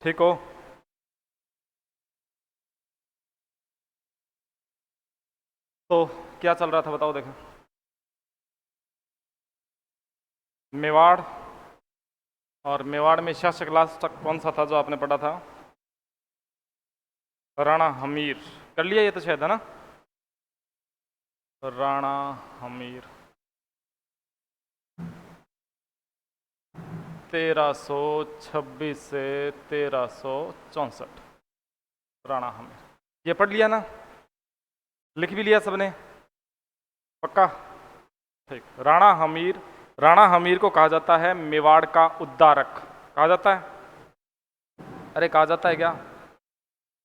ठीक हो? तो क्या चल रहा था बताओ। देखो, मेवाड़, और मेवाड़ में शासक लास्ट तक कौन सा था जो आपने पढ़ा था? राणा हमीर। कर लिया ये तो शायद, है ना? राणा हमीर 1326 से 1364। राणा हमीर ये पढ़ लिया ना? लिख भी लिया सबने? पक्का? ठीक। राणा हमीर को कहा जाता है मेवाड़ का उद्धारक। कहा जाता है? अरे कहा जाता है क्या?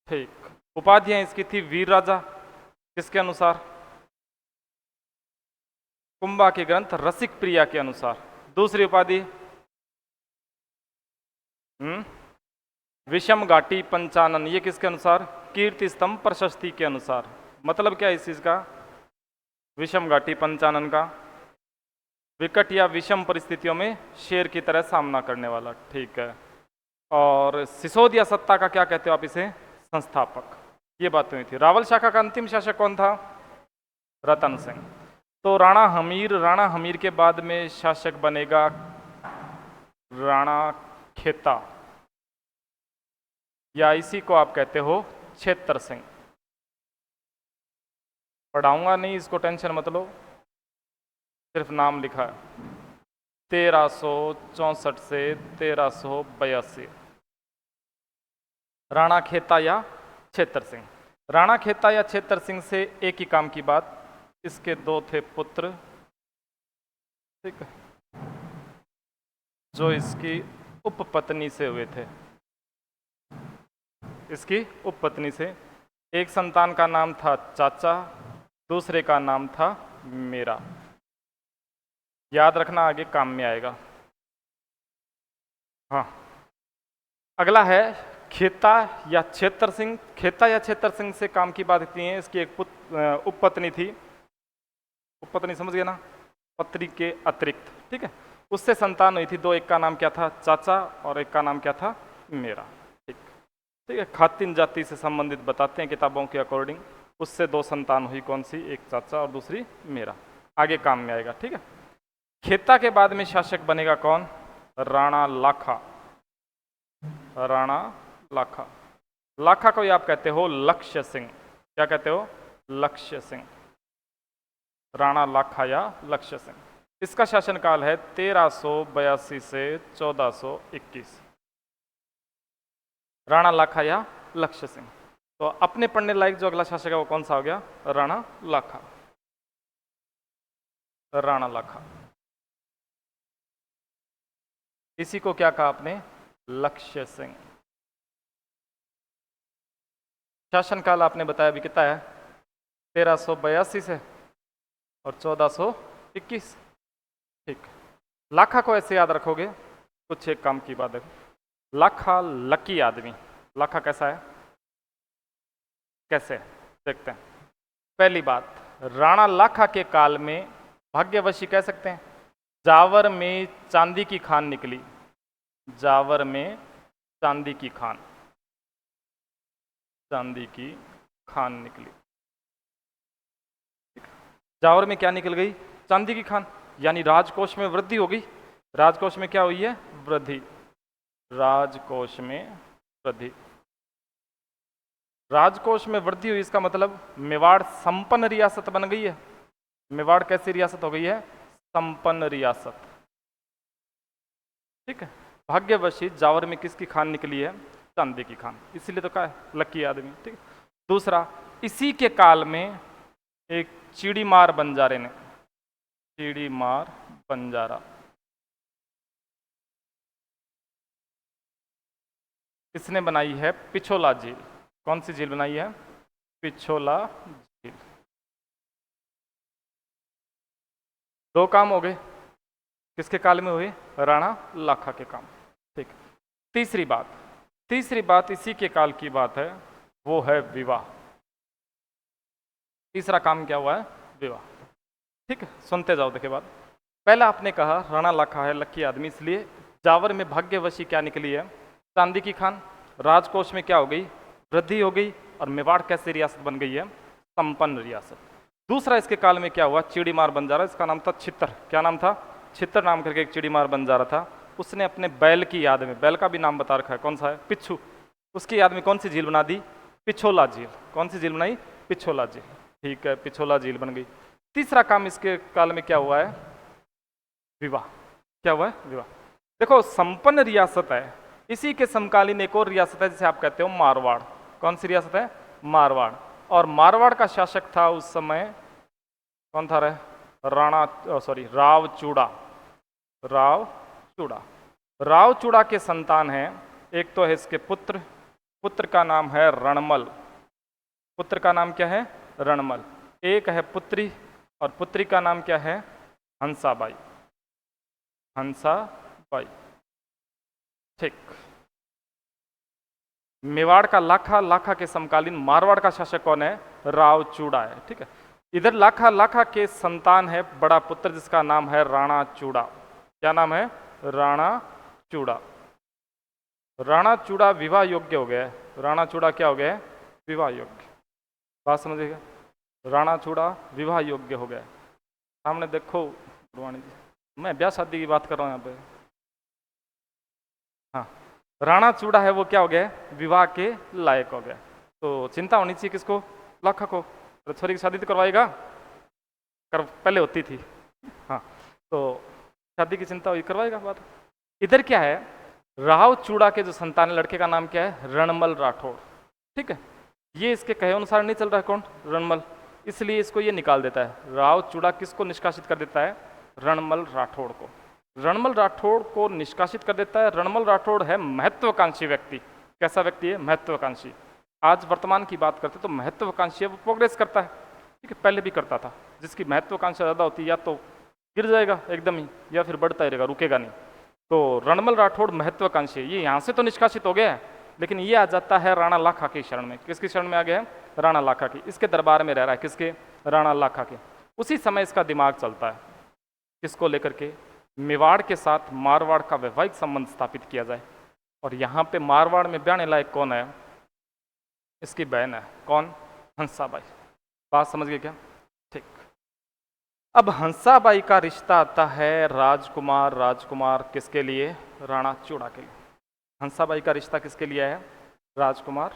ठीक। उपाधियां इसकी थी वीर राजा, किसके अनुसार? कुंभा के ग्रंथ रसिक प्रिया के अनुसार। दूसरी उपाधि विषम घाटी पंचानन, ये किसके अनुसार? कीर्ति स्तंभ प्रशस्ति के अनुसार। मतलब क्या है इस चीज का? विषम घाटी पंचानन का विकट या विषम परिस्थितियों में शेर की तरह सामना करने वाला। ठीक है। और सिसोदिया सत्ता का क्या कहते हो आप इसे? संस्थापक। ये बात हुई थी। रावल शाखा का अंतिम शासक कौन था? रतन सिंह। तो राणा हमीर के बाद में शासक बनेगा राणा खेता, या इसी को आप कहते हो छेतर सिंह। पढ़ाऊंगा नहीं, इसको टेंशन मत लो, सिर्फ नाम लिखा है। 1364 से 1382। राणा खेता या छेतर सिंह। राणा खेता या छेतर सिंह से एक ही काम की बात, इसके दो थे पुत्र, ठीक है, जो इसकी उपपत्नी से हुए थे। इसकी उपपत्नी से एक संतान का नाम था चाचा, दूसरे का नाम था मेरा। याद रखना, आगे काम में आएगा। हाँ, अगला है खेता या छेतर सिंह। खेता या छेतर सिंह से काम की बात इतनी है, इसकी एक उपपत्नी थी। उपपत्नी समझ गए ना? पत्नी के अतिरिक्त, ठीक है। उससे संतान हुई थी दो, एक का नाम क्या था? चाचा, और एक का नाम क्या था? मेरा। ठीक, ठीक है। खातिन जाति से संबंधित बताते हैं किताबों के अकॉर्डिंग। उससे दो संतान हुई, कौन सी? एक चाचा और दूसरी मेरा। आगे काम में आएगा, ठीक है। खेता के बाद में शासक बनेगा कौन? राणा लाखा। राणा लाखा। लाखा को आप कहते हो लक्ष्य सिंह। क्या कहते हो? लक्ष्य सिंह। राणा लाखा या लक्ष्य सिंह। इसका शासनकाल है 1382 से 1421। राणा लाखा या लक्ष्य सिंह। तो अपने पढ़ने लायक जो अगला शासक है वो कौन सा हो गया? राणा लाखा। राणा लाखा। इसी को क्या कहा आपने? लक्ष्य सिंह। शासनकाल आपने बताया अभी कितना है? 1382 से और 1421। ठीक। लाखा को ऐसे याद रखोगे, कुछ एक काम की बात है। लाखा लकी आदमी। लाखा कैसा है? कैसे? देखते हैं। पहली बात, राणा लाखा के काल में भाग्यवशी कह सकते हैं, जावर में चांदी की खान निकली। जावर में चांदी की खान, चांदी की खान निकली। जावर में क्या निकल गई? चांदी की खान। यानी राजकोष में वृद्धि हो गई। राजकोष में क्या हुई है? वृद्धि। राजकोष में वृद्धि। राजकोष में वृद्धि हुई, इसका मतलब मेवाड़ संपन्न रियासत बन गई है। मेवाड़ कैसी रियासत हो गई है? संपन्न रियासत। ठीक है। भाग्यवशी जावर में किसकी खान निकली है? चांदी की खान। इसीलिए तो कहा है लकी आदमी। ठीक है। दूसरा, इसी के काल में एक चिड़ीमार बंजारे ने, चिड़ीमार बंजारा, इसने बनाई है पिछोला झील। कौन सी झील बनाई है? पिछोला झील। दो काम हो गए, किसके काल में हुए? राणा लाखा के काम। ठीक। तीसरी बात इसी के काल की बात है, वो है विवाह। तीसरा काम क्या हुआ है? विवाह। ठीक है, सुनते जाओ। देखिए बात, पहला आपने कहा राणा लाखा है लकी आदमी, इसलिए जावर में भाग्यवशी क्या निकली है? चांदी की खान। राजकोष में क्या हो गई, वृद्धि हो गई, और मेवाड़ कैसी रियासत बन गई है, संपन्न रियासत। दूसरा इसके काल में क्या हुआ, चिड़ीमार बंजारा, इसका नाम था छितर, क्या नाम था, छितर नाम करके एक चिड़ीमार बंजारा था। उसने अपने बैल की याद में, बैल का भी नाम बता रखा है, कौन सा है, पिच्छू, उसकी याद में कौन सी झील बना दी, पिछोला झील। कौन सी झील बनाई, पिछोला झील, ठीक है, पिछोला झील बन गई। तीसरा काम इसके काल में क्या हुआ है, विवाह। क्या हुआ है, विवाह। देखो संपन्न रियासत है, इसी के समकालीन एक और रियासत है जिसे आप कहते हो मारवाड़। कौन सी रियासत है, मारवाड़। और मारवाड़ का शासक था उस समय, कौन था रे, रावचूड़ा। रावचूड़ा, रावचूड़ा के संतान हैं, एक तो है इसके पुत्र, पुत्र का नाम है रणमल, पुत्र का नाम क्या है, रणमल। एक है पुत्री, और पुत्री का नाम क्या है, हंसाबाई, हंसाबाई, ठीक। मेवाड़ का लाखा, लाखा के समकालीन मारवाड़ का शासक कौन है, रावचूड़ा है, ठीक है। इधर लाखा, लाखा के संतान है बड़ा पुत्र जिसका नाम है राणा चूड़ा। क्या नाम है, राणा चूड़ा। राणा चूड़ा विवाह योग्य हो गया है, राणा चूड़ा क्या हो गया है, विवाह योग्य। बात समझिएगा, राणा चूड़ा विवाह योग्य हो गया है। सामने देखो गुरवाणी जी, मैं ब्याह शादी की बात कर रहा हूँ यहाँ पे। हाँ, राणा चूड़ा है वो क्या हो गया, विवाह के लायक हो गया। तो चिंता होनी चाहिए किसको, लाखा को। तो छोरी की शादी तो करवाएगा, पहले होती थी, हाँ, तो शादी की चिंता हुई, करवाएगा बात। इधर क्या है, राव चूड़ा के जो संतान लड़के का नाम क्या है, रणमल राठौड़, ठीक है। ये इसके कहे अनुसार नहीं चल रहा है, कौन, रणमल, इसलिए इसको ये निकाल देता है। राव चूड़ा किसको निष्कासित कर देता है, रणमल राठौड़ को। रणमल राठौड़ को निष्कासित कर देता है। रणमल राठौड़ है महत्वाकांक्षी व्यक्ति। कैसा व्यक्ति है, महत्वाकांक्षी। आज वर्तमान की बात करते तो महत्वाकांक्षी है, वो प्रोग्रेस करता है, ठीक है, पहले भी करता था। जिसकी महत्वाकांक्षा ज़्यादा होती है या तो गिर जाएगा एकदम ही, या फिर बढ़ता ही रहेगा, रुकेगा नहीं। तो रणमल राठौड़ महत्वाकांक्षी है, ये यहाँ से तो निष्कासित हो गया है, लेकिन ये आ जाता है राणा लाखा की शरण में। किसकी शरण में आ गया है, राणा लाखा की। इसके दरबार में रह रहा है, किसके, राणा लाखा के। उसी समय इसका दिमाग चलता है, किसको लेकर के, मेवाड़ के साथ मारवाड़ का वैवाहिक संबंध स्थापित किया जाए। और यहाँ पे मारवाड़ में ब्याहने लायक कौन है, इसकी बहन है, कौन, हंसाबाई। बात समझ गए क्या, ठीक। अब हंसाबाई का रिश्ता आता है राजकुमार, राजकुमार किसके लिए, राणा चूड़ा के लिए। हंसाबाई का रिश्ता किसके लिए है, राजकुमार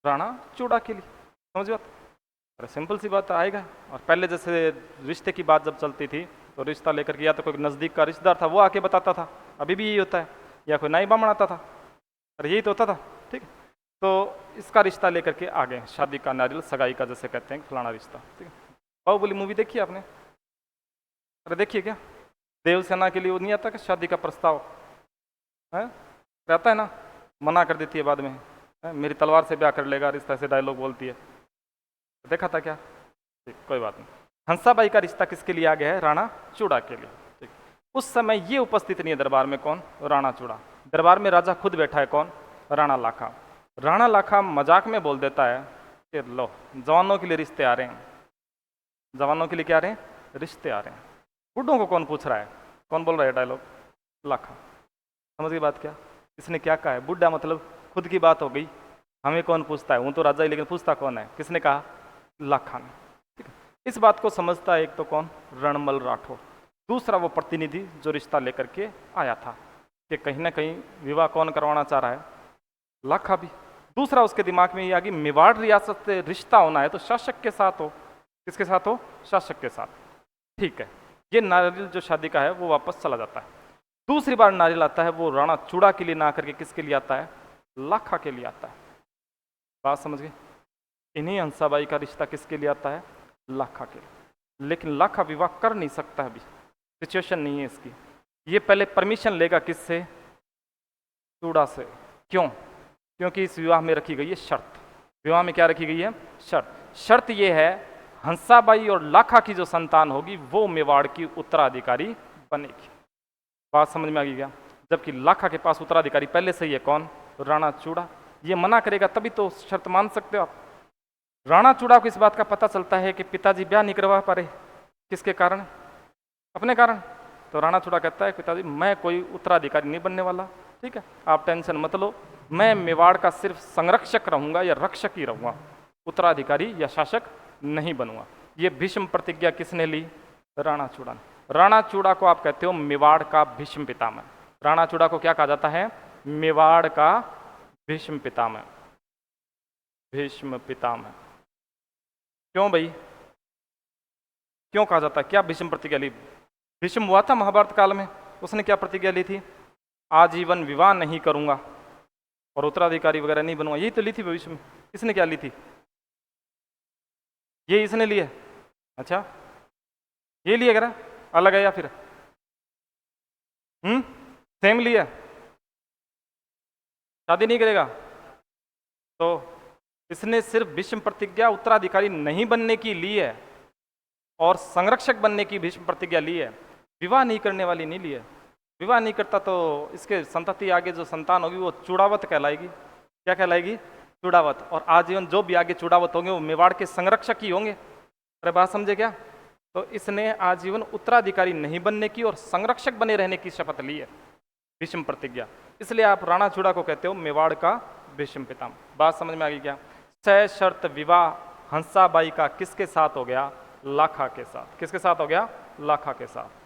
राणा चूड़ा के लिए। समझ बात, अरे सिंपल सी बात आएगा। और पहले जैसे रिश्ते की बात जब चलती थी तो रिश्ता लेकर के या तो कोई नज़दीक का रिश्तेदार था वो आके बताता था, अभी भी यही होता है, या कोई नाई बामण आता था, अरे यही तो होता था, ठीक है। तो इसका रिश्ता लेकर के आ गए, शादी का नारियल सगाई का जैसे कहते हैं, फलाना रिश्ता, ठीक है। बाहुबली मूवी देखी आपने, अरे देखिए क्या, देवसेना के लिए वो नहीं आता कि शादी का प्रस्ताव है, रहता है ना, मना कर देती है बाद में, है? मेरी तलवार से ब्याह कर लेगा, रिश्ता से डायलॉग बोलती है, देखा था क्या, ठीक, कोई बात नहीं। हंसाबाई का रिश्ता किसके लिए आ गया है, राणा चूड़ा के लिए, ठीक। उस समय ये उपस्थित नहीं है दरबार में, कौन, राणा चूड़ा। दरबार में राजा खुद बैठा है, कौन, राणा लाखा। राणा लाखा मजाक में बोल देता है कि लो जवानों के लिए रिश्ते आ रहे हैं, जवानों के लिए क्या आ रहे हैं, रिश्ते आ रहे हैं, बूढ़ों को कौन पूछ रहा है, कौन बोल रहा है डायलॉग, लाखा। समझ गई बात क्या, इसने क्या कहा है, बुढ़ा मतलब खुद की बात हो गई, हमें कौन पूछता है, हूँ तो राजा ही, लेकिन पूछता कौन है, किसने कहा, लाखा ने, ठीक है। इस बात को समझता है एक तो कौन, रणमल राठौड़। दूसरा वो प्रतिनिधि जो रिश्ता लेकर के आया था कि कहीं ना कहीं विवाह कौन करवाना चाह रहा है, लाखा भी। दूसरा उसके दिमाग में ये आ गई, मेवाड़ रियासत से रिश्ता होना है तो शासक के साथ हो, किसके साथ हो, शासक के साथ, ठीक है। ये नारियल जो शादी का है वो वापस चला जाता है। दूसरी बार नारियल आता है, वो राणा चूड़ा के लिए ना करके किसके लिए आता है, लाखा के लिए आता है। बात समझ गए, इन्हीं हंसाबाई का रिश्ता किसके लिए आता है, लाखा के लिए। लेकिन लाखा विवाह कर नहीं सकता, अभी सिचुएशन नहीं है इसकी। ये पहले परमिशन लेगा किससे, चूड़ा से। क्यों, क्योंकि इस विवाह में रखी गई है शर्त। विवाह में क्या रखी गई है, शर्त। शर्त ये है, हंसाबाई और लाखा की जो संतान होगी वो मेवाड़ की उत्तराधिकारी बनेगी। बात समझ में आ गई क्या, जबकि लाखा के पास उत्तराधिकारी पहले से ही है, कौन, राणा चूड़ा। ये मना करेगा तभी तो शर्त मान सकते हो आप। राणा चूड़ा को इस बात का पता चलता है कि पिताजी ब्याह नहीं करवा पा रहे, किसके कारण, अपने कारण। तो राणा चूड़ा कहता है, पिताजी मैं कोई उत्तराधिकारी नहीं बनने वाला, ठीक है, आप टेंशन मत लो, मैं मेवाड़ का सिर्फ संरक्षक रहूंगा या रक्षक ही रहूंगा, उत्तराधिकारी या शासक नहीं बनूंगा। ये भीष्म प्रतिज्ञा किसने ली? राणाचूड़ा ने। राणाचूड़ा को आप कहते हो मेवाड़ का भीष्म पितामह। राणाचूड़ा को क्या कहा जाता है? मेवाड़ का भीष्म पितामह। भीष्म पितामह क्यों भाई, क्यों कहा जाता है? क्या भीष्म प्रतिज्ञा ली? भीष्म हुआ था महाभारत काल में, उसने क्या प्रतिज्ञा ली थी? आजीवन विवाह नहीं करूंगा और उत्तराधिकारी वगैरह नहीं बनूंगा, यही तो ली थी भविष्य में। इसने क्या ली थी? ये इसने लिया? अच्छा, ये लिया करा अलग है या फिर सेम लिया? शादी नहीं करेगा तो इसने सिर्फ भीष्म प्रतिज्ञा उत्तराधिकारी नहीं बनने की ली है और संरक्षक बनने की भीष्म प्रतिज्ञा ली है, विवाह नहीं करने वाली नहीं ली है। विवाह नहीं करता तो इसके संतति आगे जो संतान होगी वो चूड़ावत कहलाएगी। क्या कहलाएगी? चूड़ावत। और आजीवन जो भी आगे चूड़ावत होंगे वो मेवाड़ के संरक्षक ही होंगे। अरे बात समझे क्या? तो इसने आजीवन उत्तराधिकारी नहीं बनने की और संरक्षक बने रहने की शपथ ली है, भीष्म प्रतिज्ञा। इसलिए आप राणाचूड़ा को कहते हो मेवाड़ का भीष्म पितामह। बात समझ में आ गई क्या? सशर्त विवाह हंसाबाई का किसके साथ हो गया? लाखा के साथ। किसके साथ हो गया? लाखा के साथ।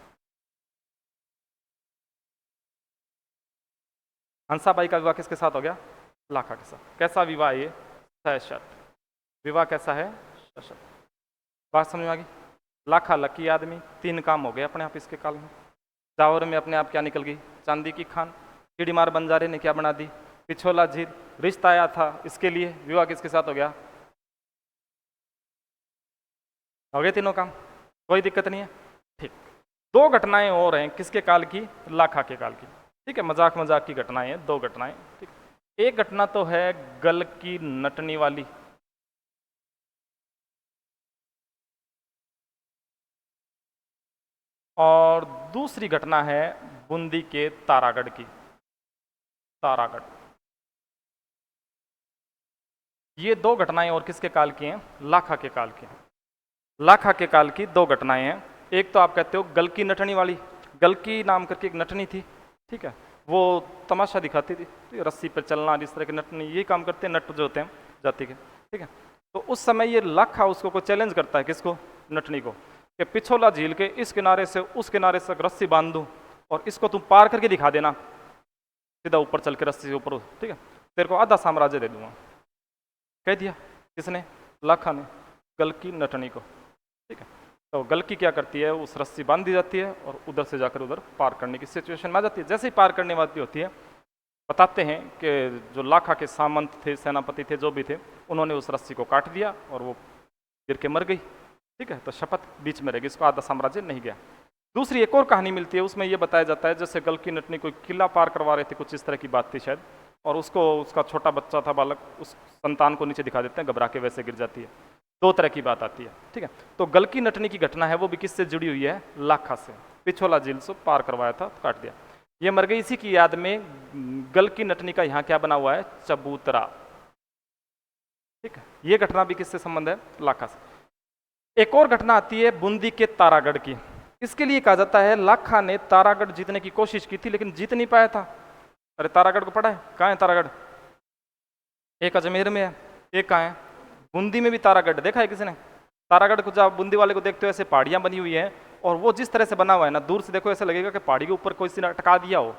हंसाबाई का विवाह किसके साथ हो गया? लाखा के साथ। कैसा विवाह ये? सशर्त विवाह। कैसा है? सशर्त। बात समझ में आ गई? लाखा लकी आदमी, 3 काम हो गए अपने आप इसके काल में। जावर में अपने आप क्या निकल गई? चांदी की खान। चिड़ीमार बंजारे ने क्या बना दी? पिछोला झील। रिश्ता आया था इसके लिए, विवाह किसके साथ हो गया? हो गए तीनों काम, कोई दिक्कत नहीं है। ठीक, 2 घटनाएं और हैं किसके काल की? लाखा के काल की। ठीक है, मजाक मजाक की घटनाएं हैं, 2 घटनाएं। ठीक, एक घटना तो है गल की नटनी वाली, और दूसरी घटना है बूंदी के तारागढ़ की। तारागढ़। ये 2 घटनाएं और किसके काल की हैं? लाखा के काल की। लाखा के काल की 2 घटनाएं हैं। एक तो आप कहते हो गल की नटनी वाली। गल की नाम करके एक नटनी थी, ठीक है, वो तमाशा दिखाती थी, रस्सी पर चलना, इस तरह के नटनी ये काम करते हैं, नट जो होते हैं जाति के। ठीक है, तो उस समय ये लाखा उसको को चैलेंज करता है, किसको? नटनी को, कि पिछोला झील के इस किनारे से उस किनारे से रस्सी बांध दूं और इसको तुम पार करके दिखा देना, सीधा ऊपर चल के रस्सी से ऊपर, ठीक है, तेरे को आधा साम्राज्य दे दूंगा। कह दिया किसने? लाखा ने गल की नटनी को। ठीक है, तो गल की क्या करती है? उस रस्सी बांध दी जाती है और उधर से जाकर उधर पार करने की सिचुएशन में आ जाती है। जैसे ही पार करने वाली होती है, बताते हैं कि जो लाखा के सामंत थे, सेनापति थे, जो भी थे, उन्होंने उस रस्सी को काट दिया और वो गिर के मर गई। ठीक है, तो शपथ बीच में रहेगी, इसको आधा साम्राज्य नहीं गया। दूसरी एक और कहानी मिलती है, उसमें यह बताया जाता है जैसे गल की नटनी कोई किला पार करवा रहे थे, कुछ इस तरह की बात थी शायद, और उसको उसका छोटा बच्चा था, बालक, उस संतान को नीचे दिखा देते हैं, घबरा के वैसे गिर जाती है। 2 तरह की बात आती है। ठीक है, तो गल की नटनी की घटना है वो भी किससे जुड़ी हुई है? लाखा से। पिछोला झील से पार करवाया था, तो काट दिया, ये मर गई। इसी की याद में गल की नटनी का यहाँ क्या बना हुआ है? चबूतरा। ठीक है, ये घटना भी किससे संबंध है? लाखा से। एक और घटना आती है बूंदी के तारागढ़ की। इसके लिए कहा जाता है लाखा ने तारागढ़ जीतने की कोशिश की थी लेकिन जीत नहीं पाया था। अरे तारागढ़ को पढ़ा है? कहाँ है तारागढ़? एक अजमेर में है, एक कहाँ है? बूंदी में भी तारागढ़ देखा है किसी ने? तारागढ़ को जब बूंदी वाले को देखते हो, ऐसे पहाड़ियाँ बनी हुई हैं और वो जिस तरह से बना हुआ है ना, दूर से देखो ऐसा लगेगा कि पहाड़ी के ऊपर कोई सी ने अटका दिया हो।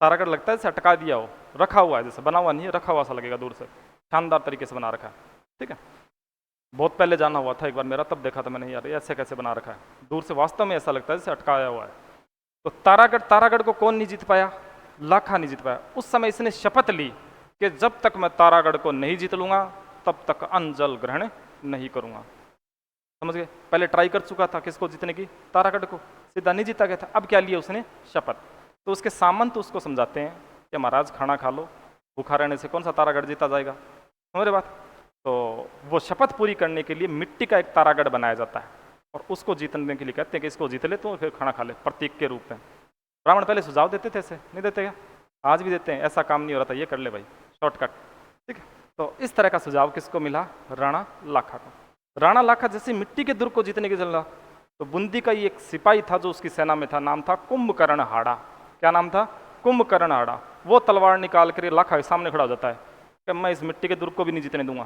तारागढ़ लगता है जैसे अटका दिया हो, रखा हुआ है, जैसे बना हुआ नहीं है, रखा हुआ सा लगेगा, दूर से शानदार तरीके से बना रखा है। ठीक है, बहुत पहले जाना हुआ था एक बार मेरा, तब देखा था मैंने, यार ऐसे कैसे बना रखा है, दूर से वास्तव में ऐसा लगता है जैसे अटकाया हुआ है। तो तारागढ़ को कौन नहीं जीत पाया? लाखा नहीं जीत पाया। उस समय इसने शपथ ली कि जब तक मैं तारागढ़ को नहीं जीत लूंगा तब तक अन्न जल ग्रहण नहीं करूंगा। समझ गए? पहले ट्राई कर चुका था किसको जीतने की? तारागढ़ को, सीधा नहीं जीता गया था। अब क्या लिया उसने? शपथ। तो उसके सामंत उसको समझाते हैं कि महाराज खाना खा लो, भूखा रहने से कौन सा तारागढ़ जीता जाएगा। समझ रहे बात? तो वो शपथ पूरी करने के लिए मिट्टी का एक तारागढ़ बनाया जाता है और उसको जीतने के लिए कहते हैं कि इसको जीत ले तो फिर खाना खा ले, प्रतीक के रूप में। ब्राह्मण पहले सुझाव देते थे, ऐसे नहीं देते क्या? आज भी देते हैं, ऐसा काम नहीं हो रहा था, ये कर ले भाई, शॉर्टकट। ठीक है, तो इस तरह का सुझाव किसको मिला? राणा लाखा को। राणा लाखा जैसे मिट्टी के दुर्ग को जीतने के चल रहा, तो बूंदी का ही एक सिपाही था जो उसकी सेना में था, नाम था कुंभकर्ण हाड़ा। क्या नाम था? कुंभकर्ण हाड़ा। वो तलवार निकाल कर लाखा के सामने खड़ा हो जाता है कि मैं इस मिट्टी के दुर्ग को भी नहीं जीतने दूंगा।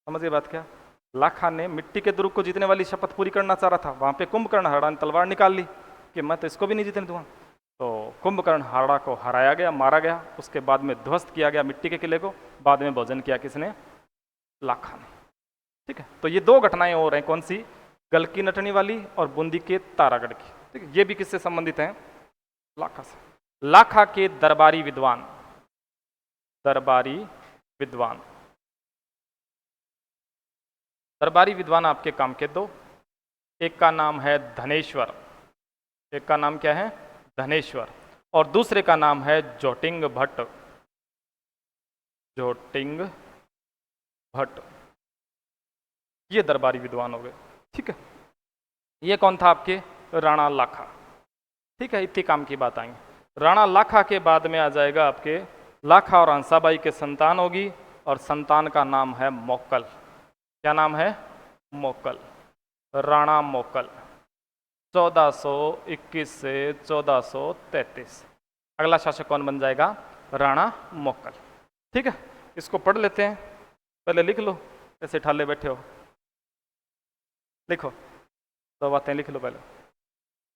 समझिए बात क्या? लाखा ने मिट्टी के दुर्ग को जीतने वाली शपथ पूरी करना चाह रहा था, वहां पे कुंभकर्ण हाड़ा ने तलवार निकाल ली कि मैं तो इसको भी नहीं जीतने दूंगा। तो कुंभकर्ण हाड़ा को हराया गया, मारा गया, उसके बाद में ध्वस्त किया गया मिट्टी के किले को, बाद में भोजन किया किसने? लाखा ने। ठीक है, तो ये दो घटनाएं और हैं, कौन सी? गल की नटनी वाली और बूंदी के तारागढ़ की। ठीक है, ये भी किससे संबंधित हैं? लाखा से। लाखा के दरबारी विद्वान, दरबारी विद्वान, दरबारी विद्वान आपके काम के दो, एक का नाम है धनेश्वर, एक का नाम क्या है? धनेश्वर, और दूसरे का नाम है जोटिंग भट्ट, जोटिंग भट्ट। ये दरबारी विद्वान हो गए। ठीक है, ये कौन था आपके? राणा लाखा। ठीक है, इतनी काम की बात आएंगे। राणा लाखा के बाद में आ जाएगा आपके लाखा और हंसाबाई के संतान होगी, और संतान का नाम है मोक्कल। क्या नाम है? मोक्कल, राणा मोक्कल, 1421 से 1433। अगला शासक कौन बन जाएगा? राणा मोक्कल। ठीक है, इसको पढ़ लेते हैं, पहले लिख लो, ऐसे ठाले बैठे हो, लिखो, दो बातें लिख लो पहले।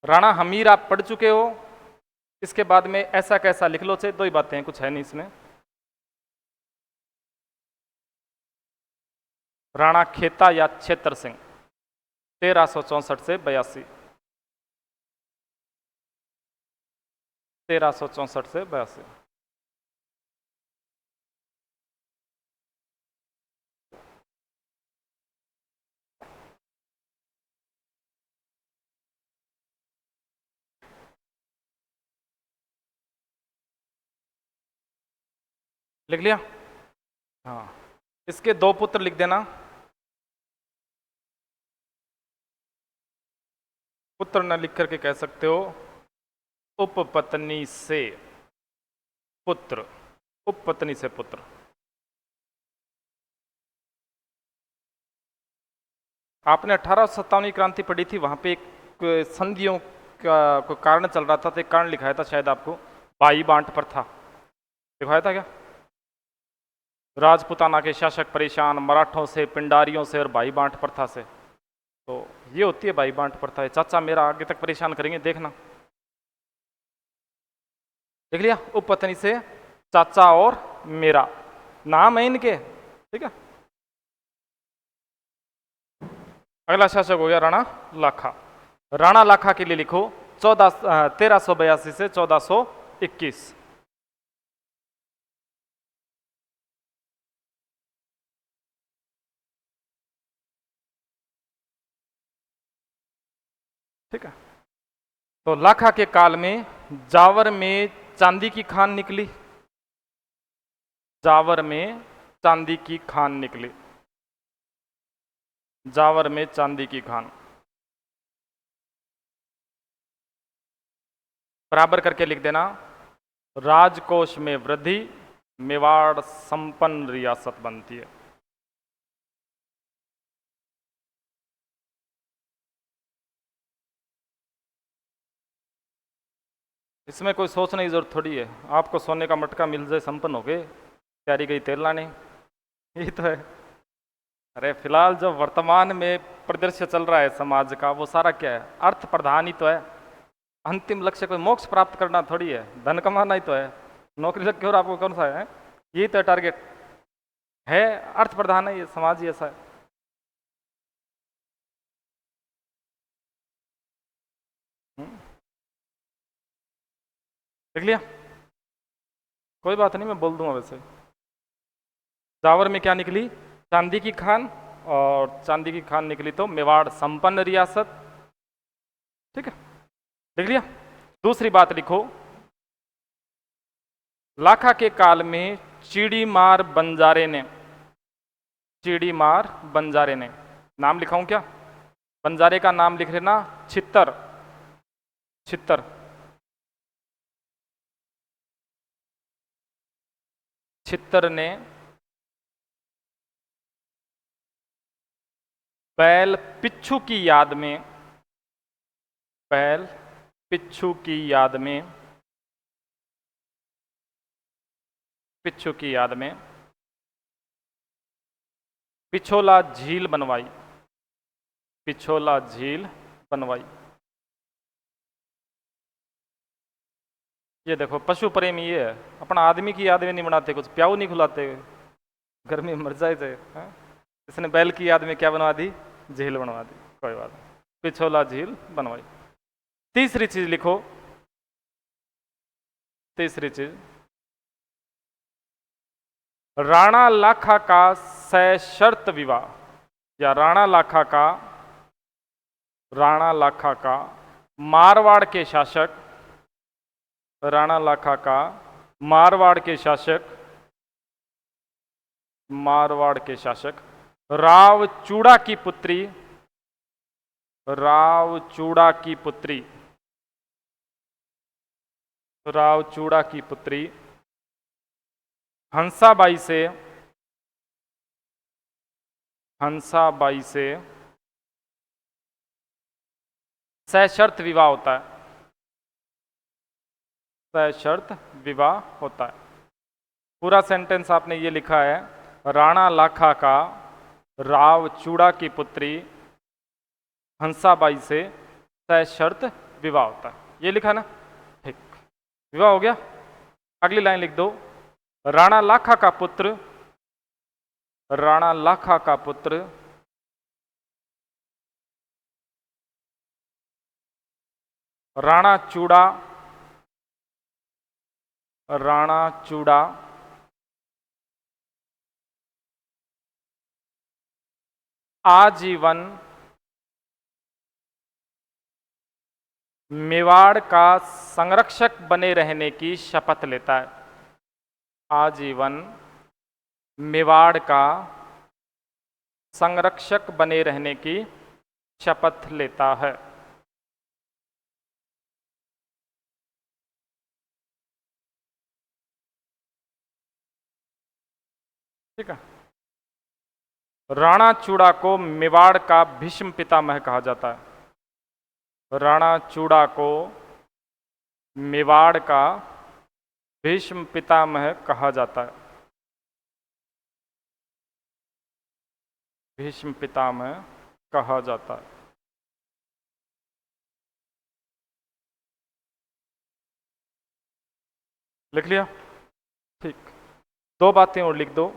राणा हमीर आप पढ़ चुके हो, इसके बाद में ऐसा कैसा लिख लो, से दो ही बातें हैं, कुछ है नहीं इसमें। राणा खेता या क्षेत्र सिंह, 1364 से 82, 1364 से 82। लिख लिया? हाँ, इसके दो पुत्र लिख देना। पुत्र न लिख करके कह सकते हो उपपत्नी से पुत्र, उपपत्नी से पुत्र। आपने 1857 क्रांति पढ़ी थी, वहां पे एक संधियों का कोई कारण चल रहा था, तो एक कारण लिखाया था शायद आपको, भाई बांट प्रथा लिखाया था क्या? राजपुताना के शासक परेशान मराठों से, पिंडारियों से और भाई बांट प्रथा से। तो ये होती है भाई बांट प्रथा है। चाचा मेरा आगे तक परेशान करेंगे, देखना। देख लिया? उपपत्नी से चाचा और मेरा नाम है इनके। ठीक है, अगला शासक हो गया राणा लाखा। राणा लाखा के लिए लिखो 1382 से 1421। ठीक है, तो लाखा के काल में जावर में चांदी की खान निकली, जावर में चांदी की खान निकली, जावर में चांदी की खान। बराबर करके लिख देना, राजकोष में वृद्धि, मेवाड़ संपन्न रियासत बनती है। इसमें कोई सोचने की जरूरत थोड़ी है, आपको सोने का मटका मिल जाए संपन्न हो गए, तैयारी गई तेल लाने, यही तो है। अरे फिलहाल जो वर्तमान में परिदृश्य चल रहा है समाज का, वो सारा क्या है? अर्थ प्रधान ही तो है। अंतिम लक्ष्य कोई मोक्ष प्राप्त करना थोड़ी है, धन कमाना ही तो है। नौकरी लग के और आपको कौन सा है? यही तो टारगेट है, अर्थ प्रधान है, ये समाज ही ऐसा है। देख लिया? कोई बात नहीं, मैं बोल दूंगा वैसे। जावर में क्या निकली? चांदी की खान, और चांदी की खान निकली तो मेवाड़ संपन्न रियासत। ठीक है, देख लिया? दूसरी बात लिखो, लाखा के काल में चिड़ीमार बंजारे ने, चिड़ीमार बंजारे ने, नाम लिखाऊं क्या? बंजारे का नाम लिख लेना, छित्तर, छित्तर। छित्तर ने बैल पिच्छू की याद में, बैल पिच्छू की याद में पिच्छू की याद में पिछोला झील बनवाई, पिछोला झील बनवाई। ये देखो पशु प्रेमी ये है, अपना आदमी की याद में नहीं बनाते, कुछ प्याऊ नहीं खिलाते, गर्मी में मर जाए थे। इसने बैल की याद में क्या बनवा दी, झील बनवा दी, कोई बात नहीं, पिछोला झील बनवाई। तीसरी चीज लिखो, तीसरी चीज, राणा लाखा का सशर्त विवाह, या राणा लाखा का मारवाड़ के शासक, राणा लाखा का मारवाड़ के शासक राव चूड़ा की पुत्री, राव चूड़ा की पुत्री, राव चूड़ा की पुत्री हंसाबाई से सशर्त विवाह होता है, सशर्त विवाह होता है। पूरा सेंटेंस आपने ये लिखा है, राणा लाखा का राव चूड़ा की पुत्री हंसाबाई से सशर्त विवाह होता है, ये लिखा ना, ठीक, विवाह हो गया। अगली लाइन लिख दो, राणा लाखा का पुत्र, राणा लाखा का पुत्र राणा चूड़ा, राणा चूड़ा आजीवन मेवाड़ का संरक्षक बने रहने की शपथ लेता है, आजीवन मेवाड़ का संरक्षक बने रहने की शपथ लेता है। ठीक है। राणा चूड़ा को मेवाड़ का भीष्म पितामह कहा जाता है, राणा चूड़ा को मेवाड़ का भीष्म पितामह कहा जाता है, भीष्म पितामह कहा जाता है। लिख लिया, ठीक। दो बातें और लिख दो,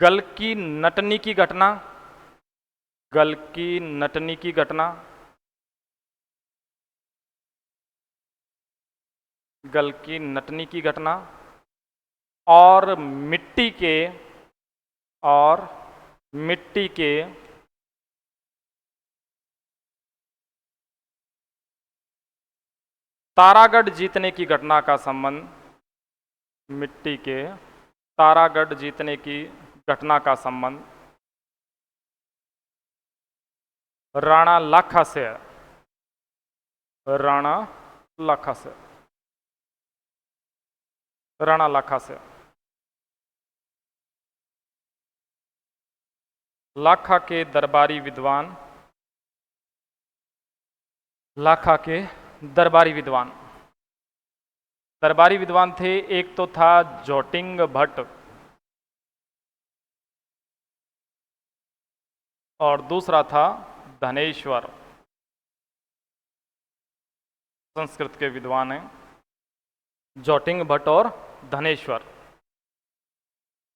गल की नटनी की घटना, गल की नटनी की घटना, गल की नटनी की घटना, और मिट्टी के तारागढ़ जीतने की घटना का संबंध, मिट्टी के तारागढ़ जीतने की घटना का संबंध राणा लाखा से है, राणा लाखा से, राणा लाखा से। लाखा के दरबारी विद्वान, लाखा के दरबारी विद्वान, दरबारी विद्वान थे, एक तो था जोटिंग भट्ट और दूसरा था धनेश्वर, संस्कृत के विद्वान हैं जोटिंग भट्ट और धनेश्वर।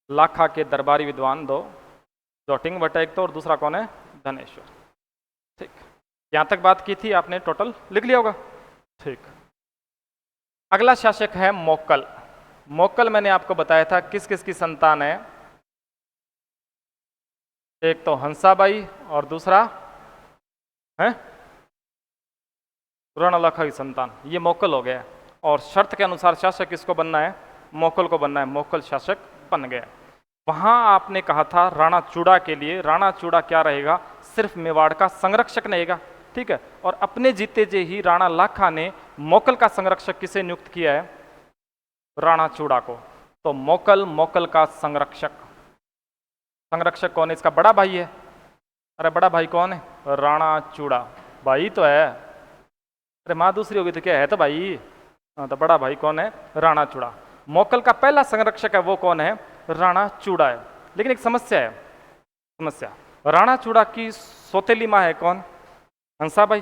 लाखा के दरबारी विद्वान दो, जोटिंग भट्ट एक तो, और दूसरा कौन है, धनेश्वर। ठीक, यहां तक बात की थी आपने, टोटल लिख लिया होगा, ठीक। अगला शासक है मोक्कल। मोक्कल मैंने आपको बताया था किस किस की संतान है, एक तो हंसाबाई और दूसरा है राणा लाखा की संतान, ये मोक्कल हो गया। और शर्त के अनुसार शासक किसको बनना है, मोक्कल को बनना है, मोक्कल शासक बन गया। वहां आपने कहा था राणा चूड़ा के लिए, राणा चूड़ा क्या रहेगा, सिर्फ मेवाड़ का संरक्षक रहेगा, ठीक है। और अपने जीते जे ही राणा लाखा ने मोक्कल का संरक्षक किसे नियुक्त किया है, राणा चूड़ा को। तो मोक्कल का संरक्षक, संरक्षक कौन है, इसका बड़ा भाई है। अरे बड़ा भाई कौन है, राणा चूड़ा, भाई तो है, अरे माँ दूसरी होगी तो क्या है, तो भाई। हाँ, तो बड़ा भाई कौन है, राणा चूड़ा। मोकल का पहला संरक्षक है वो कौन है? राणा चूड़ा है। लेकिन एक समस्या है, समस्या राणा चूड़ा की सौतेली माँ है कौन? हंसाबाई।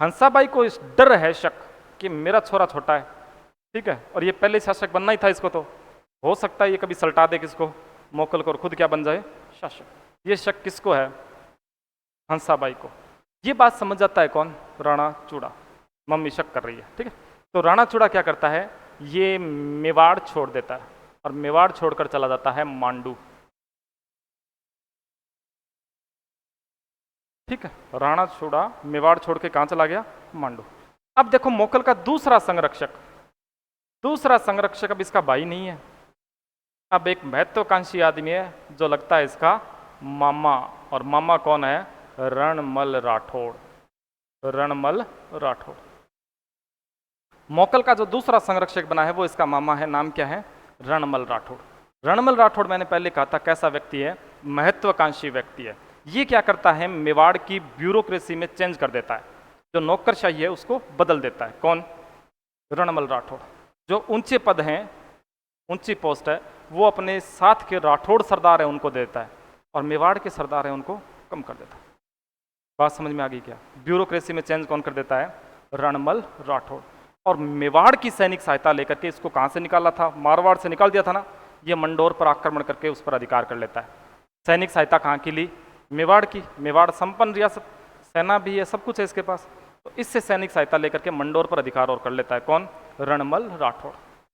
हंसाबाई को इस डर है, शक कि मेरा छोरा छोटा है, ठीक है, और ये पहले शासक बनना ही था इसको, तो हो सकता है ये कभी सल्टा दे किसको, मोकल को, और खुद क्या बन जाए, शासक। ये शक किसको है? हंसाबाई को। ये बात समझ जाता है कौन? राणा चूड़ा। मम्मी शक कर रही है, ठीक है। तो राणा चूड़ा क्या करता है, ये मेवाड़ छोड़ देता है और मेवाड़ छोड़कर चला जाता है मांडू, ठीक है। राणा चूड़ा मेवाड़ छोड़ के कहां चला गया? मांडू। अब देखो मोकल का दूसरा संरक्षक, अब इसका भाई नहीं है, अब एक महत्वाकांक्षी आदमी है जो लगता है इसका मामा, और मामा कौन है? रणमल राठौड़। रणमल राठौड़। मोकल का जो दूसरा संरक्षक बना है वो इसका मामा है, नाम क्या है? रणमल राठौड़। रणमल राठौड़ मैंने पहले कहा था कैसा व्यक्ति है? महत्वाकांक्षी व्यक्ति है। ये क्या करता है? मेवाड़ की ब्यूरोक्रेसी में चेंज कर देता है, जो नौकरशाही है उसको बदल देता है। कौन? रणमल राठौड़। जो ऊंचे पद हैं, ऊंची पोस्ट है, वो अपने साथ के राठौड़ सरदार है उनको देता है, और मेवाड़ के सरदार है उनको कम कर देता है। बात समझ में आ गई क्या? ब्यूरोक्रेसी में चेंज कौन कर देता है? रणमल राठौड़। और मेवाड़ की सैनिक सहायता लेकर के इसको कहां से निकाला था? मारवाड़ से निकाल दिया था ना। ये मंडोर पर आक्रमण करके उस पर अधिकार कर लेता है। सैनिक सहायता कहाँ की ली? मेवाड़ की। मेवाड़ संपन्न रियासत, सेना भी है, सब कुछ है इसके पास, तो इससे सैनिक सहायता लेकर के मंडोर पर अधिकार और कर लेता है। कौन? रणमल राठौड़,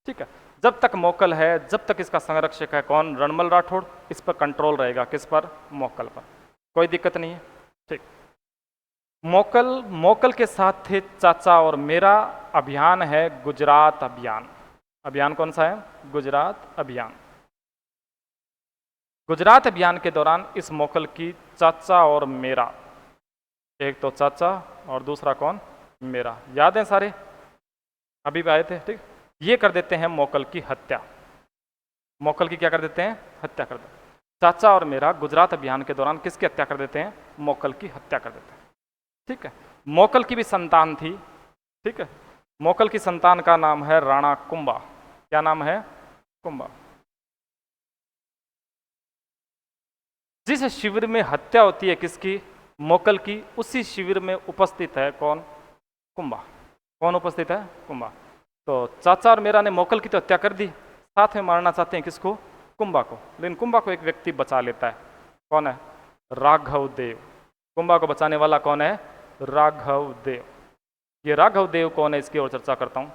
ठीक है। जब तक मोकल है, जब तक इसका संरक्षक है कौन? रणमल राठौड़, इस पर कंट्रोल रहेगा। किस पर? मोकल पर। कोई दिक्कत नहीं है, ठीक। मोकल के साथ थे चाचा और मेरा। अभियान है गुजरात अभियान। अभियान कौन सा है? गुजरात अभियान। गुजरात अभियान के दौरान इस मोकल की चाचा और मेरा, एक तो चाचा और दूसरा कौन? मेरा, याद है सारे, अभी भी आए थे, ठीक। ये कर देते हैं मोकल की हत्या। मोकल की क्या कर देते हैं? हत्या कर देते हैं। चाचा और मेरा गुजरात अभियान के दौरान किसकी हत्या कर देते हैं? मोकल की हत्या कर देते हैं, ठीक है। मोकल की भी संतान थी, ठीक है। मोकल की संतान का नाम है राणा कुंभा। क्या नाम है? कुंभा। जिस शिविर में हत्या होती है किसकी? मोकल की, उसी शिविर में उपस्थित है कौन? कुंभा। कौन उपस्थित है? कुंभा। तो चाचा और मेरा ने मोकल की तो हत्या कर दी, साथ में मारना चाहते हैं किसको? कुंभा को। लेकिन कुंभा को एक व्यक्ति बचा लेता है। कौन है? राघव देव। कुंभा को बचाने वाला कौन है? राघव देव। ये राघव देव कौन है, इसकी और चर्चा करता हूं।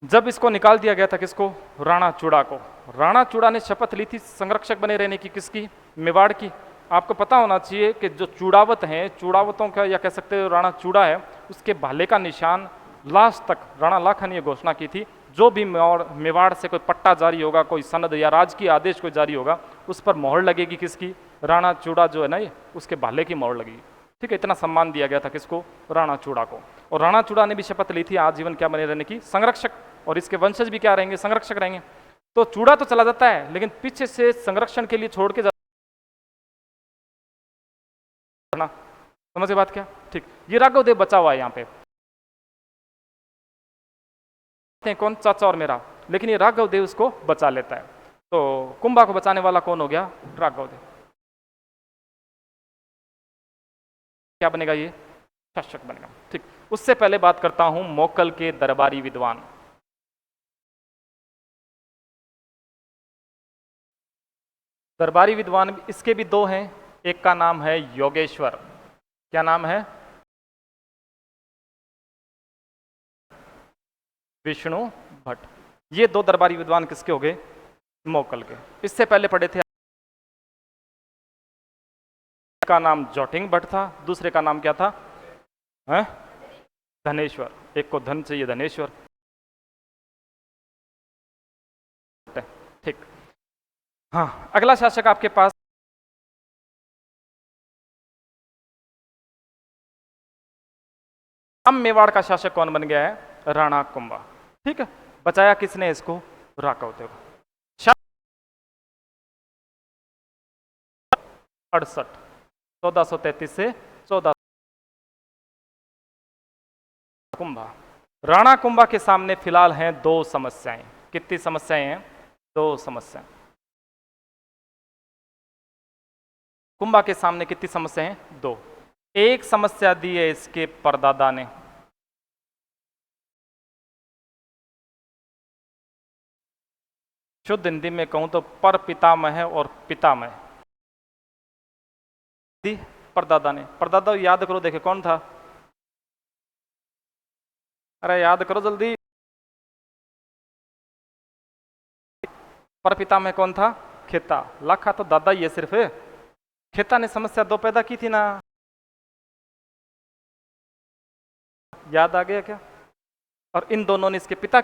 जब इसको निकाल दिया गया था, किसको? राणा चूड़ा को। राणा चूड़ा ने शपथ ली थी संरक्षक बने रहने की, किसकी? मेवाड़ की। आपको पता होना चाहिए कि जो चूड़ावत हैं, चूड़ावतों का या कह सकते हो राणा चूड़ा है, उसके भाले का निशान लास्ट तक राणा लाखा ने घोषणा की थी, जो भी मेवाड़ से कोई पट्टा जारी होगा, कोई सनद या राजकीय आदेश कोई जारी होगा, उस पर मोहर लगेगी किसकी? राणा चूड़ा जो है ना, ये उसके भाले की मोहर लगेगी, ठीक है। इतना सम्मान दिया गया था किसको? राणा चूड़ा को। और राणा चूड़ा ने भी शपथ ली थी आजीवन क्या बने रहने की? संरक्षक। और इसके वंशज भी क्या रहेंगे? संरक्षक रहेंगे। तो चूड़ा तो चला जाता है, लेकिन पीछे से संरक्षण के लिए छोड़ के जाना। समझ गए बात क्या? ठीक। ये राघव देव बचा हुआ है यहाँ पे, कौन? चाचा और मेरा। लेकिन ये राघव देव उसको बचा लेता है। तो कुंभा को बचाने वाला कौन हो गया? राघव देव। क्या बनेगा? ये शासक बनेगा, ठीक। उससे पहले बात करता हूं मोकल के दरबारी विद्वान। दरबारी विद्वान इसके भी दो हैं। एक का नाम है योगेश्वर। क्या नाम है? विष्णु भट्ट। ये दो दरबारी विद्वान किसके हो गए? मोकल के। इससे पहले पढ़े थे, का नाम जोटिंग भट्ट था, दूसरे का नाम क्या था? धनेश्वर। एक को धन चाहिए, धनेश्वर, ठीक। हाँ, अगला शासक आपके पास अब मेवाड़ का शासक कौन बन गया है? राणा कुंभा, ठीक है। बचाया किसने इसको? राघव देव। 68, 1433 से 14। कुंभा। राणा कुंभा के सामने फिलहाल हैं दो समस्याएं। कितनी समस्याएं हैं? 2 समस्या। कुंभा के सामने कितनी समस्या हैं? 2। एक समस्या दी है इसके परदादा ने, शुद्ध हिंदी में कहूं तो पर पितामह और पितामह दी परदादा ने। परदादा याद करो, देखे कौन था? अरे याद करो जल्दी। पर पितामह कौन था? खेता। लाखा तो दादा ही है सिर्फ। खेता ने समस्या 2 पैदा की थी ना, याद आ गया क्या? और इन दोनों ने इसके पिता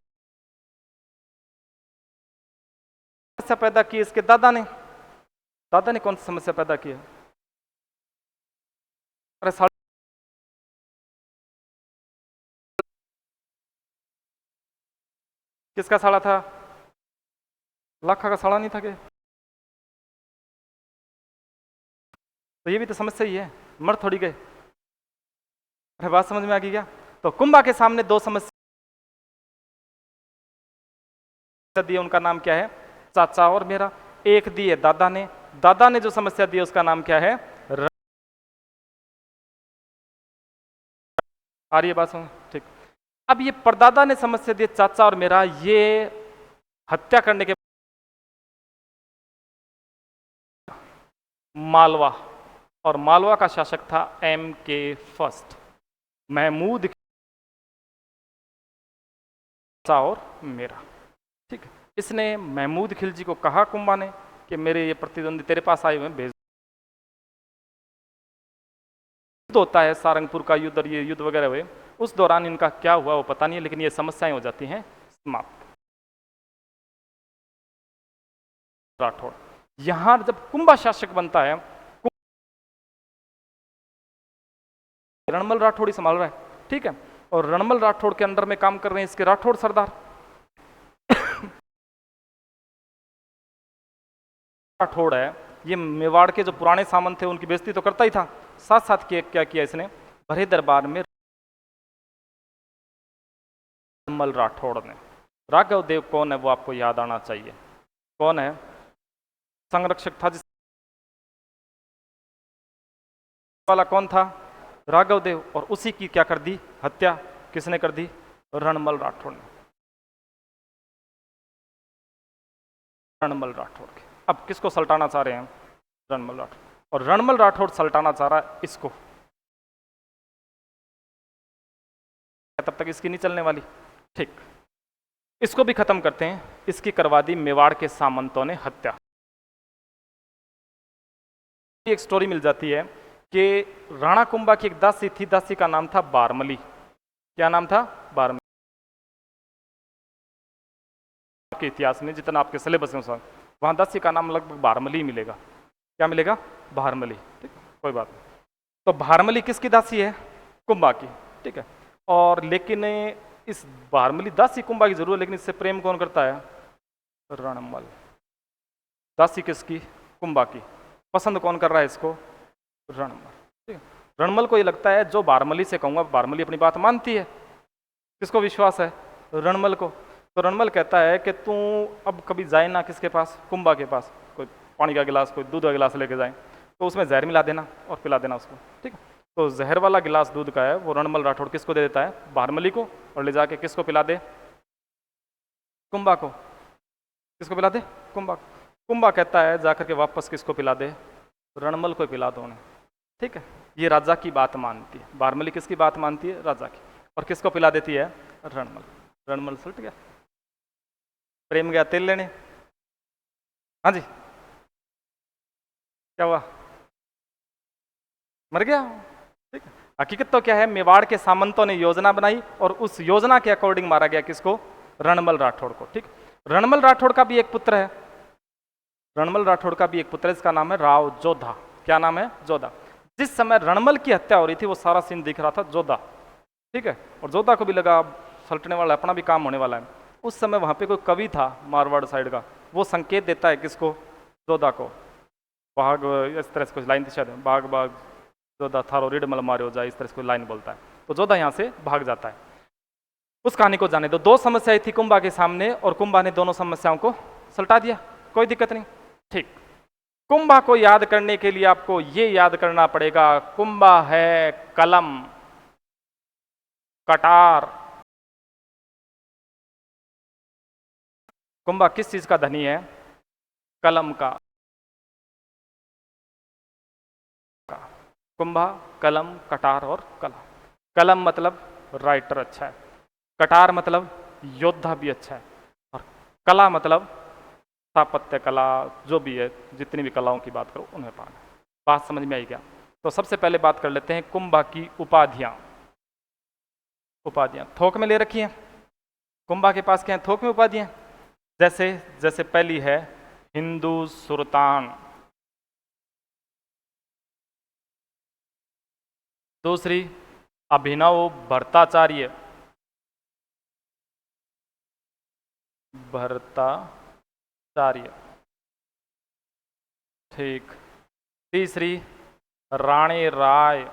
समस्या पैदा की, इसके दादा ने। दादा ने कौन सी समस्या पैदा की है? अरे किसका साला था? लाखा का साला नहीं था क्या? तो ये भी तो समस्या ही है, मर थोड़ी गए। अरे बात समझ में आ गई क्या? तो कुंभा के सामने 2 समस्या दी है, उनका नाम क्या है? चाचा और मेरा। एक दी है दादा ने, दादा ने जो समस्या दी है उसका नाम क्या है? आ रही है बात समझ? ठीक। अब ये परदादा ने समस्या दी चाचा और मेरा, ये हत्या करने के मालवा, और मालवा का शासक था M.K. फर्स्ट, महमूद चाचा और मेरा। ठीक है, इसने महमूद खिलजी को कहा कुंभा ने कि मेरे ये प्रतिद्वंदी तेरे पास आए हुए हैं, भेज। युद्ध होता है, सारंगपुर का युद्ध और ये युद्ध वगैरह हुए, उस दौरान इनका क्या हुआ वो पता नहीं है, लेकिन ये समस्याएं हो जाती हैं समाप्त। राठौड़ यहां जब कुंभा शासक बनता है, रणमल राठौड़ ही संभाल रहा है, ठीक है, और रणमल राठौड़ के अंडर में काम कर रहे हैं इसके राठौड़ सरदार। राठौड़ है, ये मेवाड़ के जो पुराने सामंत थे उनकी बेइज्जती तो करता ही था, साथ साथ क्या किया इसने? भरे दरबार में रणमल राठौड़ ने, राघव देव कौन है वो आपको याद आना चाहिए, कौन है? संरक्षक था जिस वाला कौन था? राघव देव, और उसी की क्या कर दी? हत्या। किसने कर दी? रणमल राठौड़ ने। रणमल राठौड़ के अब किसको सल्टाना चाह रहे हैं? रणमल राठौड़, और रणमल राठौड़ सल्टाना चाह रहा है इसको, तब तक इसकी नहीं चलने वाली। ठीक, इसको भी खत्म करते हैं। इसकी करवा दी मेवाड़ के सामंतों ने हत्या। एक स्टोरी मिल जाती है कि राणा कुंभा की एक दासी थी, दासी का नाम था बारमली। क्या नाम था? बारमली। के इतिहास में जितना आपके सिलेबस में वहां दासी का नाम लगभग बारमली मिलेगा। क्या मिलेगा? भारमली। ठीक, कोई बात नहीं। तो भारमली किसकी दासी है? कुंभा की। ठीक है, और लेकिन इस भारमली दासी कुंभा की जरूर है, लेकिन इससे प्रेम कौन करता है? रणमल। दासी किसकी? कुंभा की। पसंद कौन कर रहा है इसको? रणमल। ठीक है, रणमल को ये लगता है जो भारमली से कहूंगा भारमली अपनी बात मानती है। किसको विश्वास है? रणमल को। तो रणमल कहता है कि तू अब कभी जाए ना किसके पास? कुंभा के पास। कोई पानी का गिलास, कोई दूध का गिलास लेके जाए तो उसमें जहर मिला देना और पिला देना उसको। ठीक है, तो जहर वाला गिलास दूध का है वो रणमल राठौड़ किसको दे देता है? भारमली को, और ले जाके किसको पिला दे? कुंभा को। किसको पिला दे? कुंभा। कुंभा कहता है जाकर के वापस किसको पिला दे? रणमल को पिला दो उन्हें। ठीक है, ये राजा की बात मानती है। भारमली किसकी बात मानती है? राजा की। और किसको पिला देती है? रणमल। रणमल सल्ट गया, प्रेम गया तेल लेने। हाँ जी, क्या हुआ? मर गया। ठीक है, हकीकत तो क्या है? मेवाड़ के सामंतों ने योजना बनाई और उस योजना के अकॉर्डिंग मारा गया किसको? रणमल राठौड़ को। ठीक, रणमल राठौड़ का भी एक पुत्र है। रणमल राठौड़ का भी एक पुत्र है, इसका नाम है राव जोधा। क्या नाम है? जोधा। जिस समय रणमल की हत्या हो रही थी वो सारा सीन दिख रहा था जोधा। ठीक है, और जोधा को भी लगा सल्टने वाला, अपना भी काम होने वाला है। उस समय वहां पे कोई कवि था मारवाड़ साइड का, वो संकेत देता है किसको? जोधा को। भाग, इस तरह से कुछ लाइन थी शायद, भाग भाग जोधा थारो रिडमल मारो जाए, इस तरह से कोई लाइन बोलता है। तो जोधा यहाँ से भाग जाता है। उस कहानी को जाने दो। दो समस्याएं थी कुंभा के सामने और कुंभा ने दोनों समस्याओं को सलटा दिया, कोई दिक्कत नहीं। ठीक, कुंभा को याद करने के लिए आपको ये याद करना पड़ेगा, कुंभा है कलम, कटार। कुंभा किस चीज का धनी है? कलम का। कुंभा कलम, कटार और कला। कलम मतलब राइटर अच्छा है, कटार मतलब योद्धा भी अच्छा है, और कला मतलब स्थापत्य कला, जो भी है, जितनी भी कलाओं की बात करो उन्हें पाना। बात समझ में आई क्या? तो सबसे पहले बात कर लेते हैं कुंभा की उपाधियां। उपाधियां थोक में ले रखी हैं, कुंभा के पास क्या है? थोक में उपाधियां। जैसे जैसे पहली है हिंदू सुल्तान, दूसरी अभिनव भट्टाचार्य, भट्टाचार्य, ठीक। तीसरी राणी राय,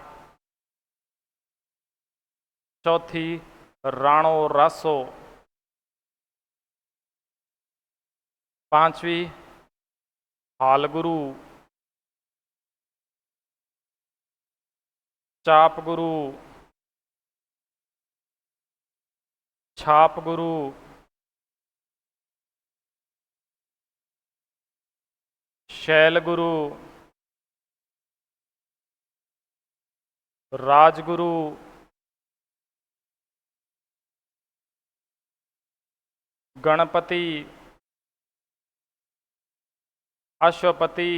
चौथी राणो रासो, पांचवी हालगुरु, चापगुरु, छापगुरु, शैलगुरु, राजगुरु, गणपति, अश्वपति,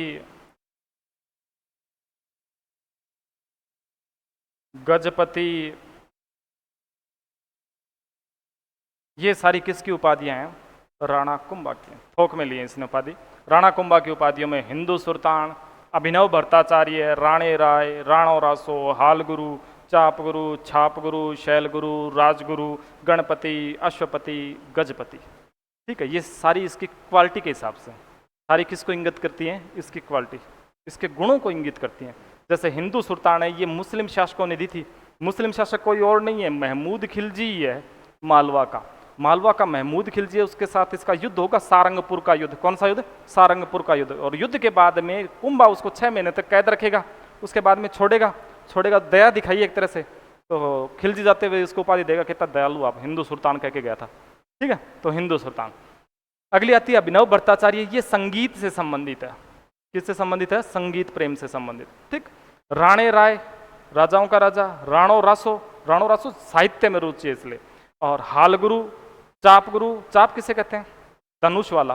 गजपति। ये सारी किसकी उपाधियां हैं? राणा कुंभा की। थोक में लिए इसने उपाधि। राणा कुंभा की उपाधियों में हिंदू सुल्तान, अभिनव भट्टाचार्य, राणे राय, राणो रासो, हालगुरु, चापगुरु, छापगुरु, शैलगुरु, राजगुरु, गणपति, अश्वपति, गजपति। ठीक है, ये सारी इसकी क्वालिटी के हिसाब से, सारी किसको इंगित करती हैं? इसकी क्वालिटी, इसके गुणों को इंगित करती हैं। जैसे हिंदू सुल्तान है, ये मुस्लिम शासकों ने दी थी। मुस्लिम शासक कोई और नहीं है, महमूद खिलजी ही है, मालवा का। मालवा का महमूद खिलजी है, उसके साथ इसका युद्ध होगा, सारंगपुर का युद्ध। कौन सा युद्ध? सारंगपुर का युद्ध। और युद्ध के बाद में कुंभा उसको 6 महीने तक कैद रखेगा, उसके बाद में छोड़ेगा। दया दिखाई एक तरह से। तो खिलजी जाते हुए इसको उपाधि देगा, कितना दयालु आप, हिंदू सुल्तान कह के गया था। ठीक है, तो हिंदू सुल्तान। अगली आती है अभिनव भट्टाचार्य, ये संगीत से संबंधित है। किससे संबंधित है? संगीत प्रेम से संबंधित। ठीक। राणे राय, राजाओं का राजा। राणो रासो, राणो रासो साहित्य में रुचि है इसलिए। और हालगुरु, चाप गुरु, चाप किसे कहते हैं? धनुष वाला,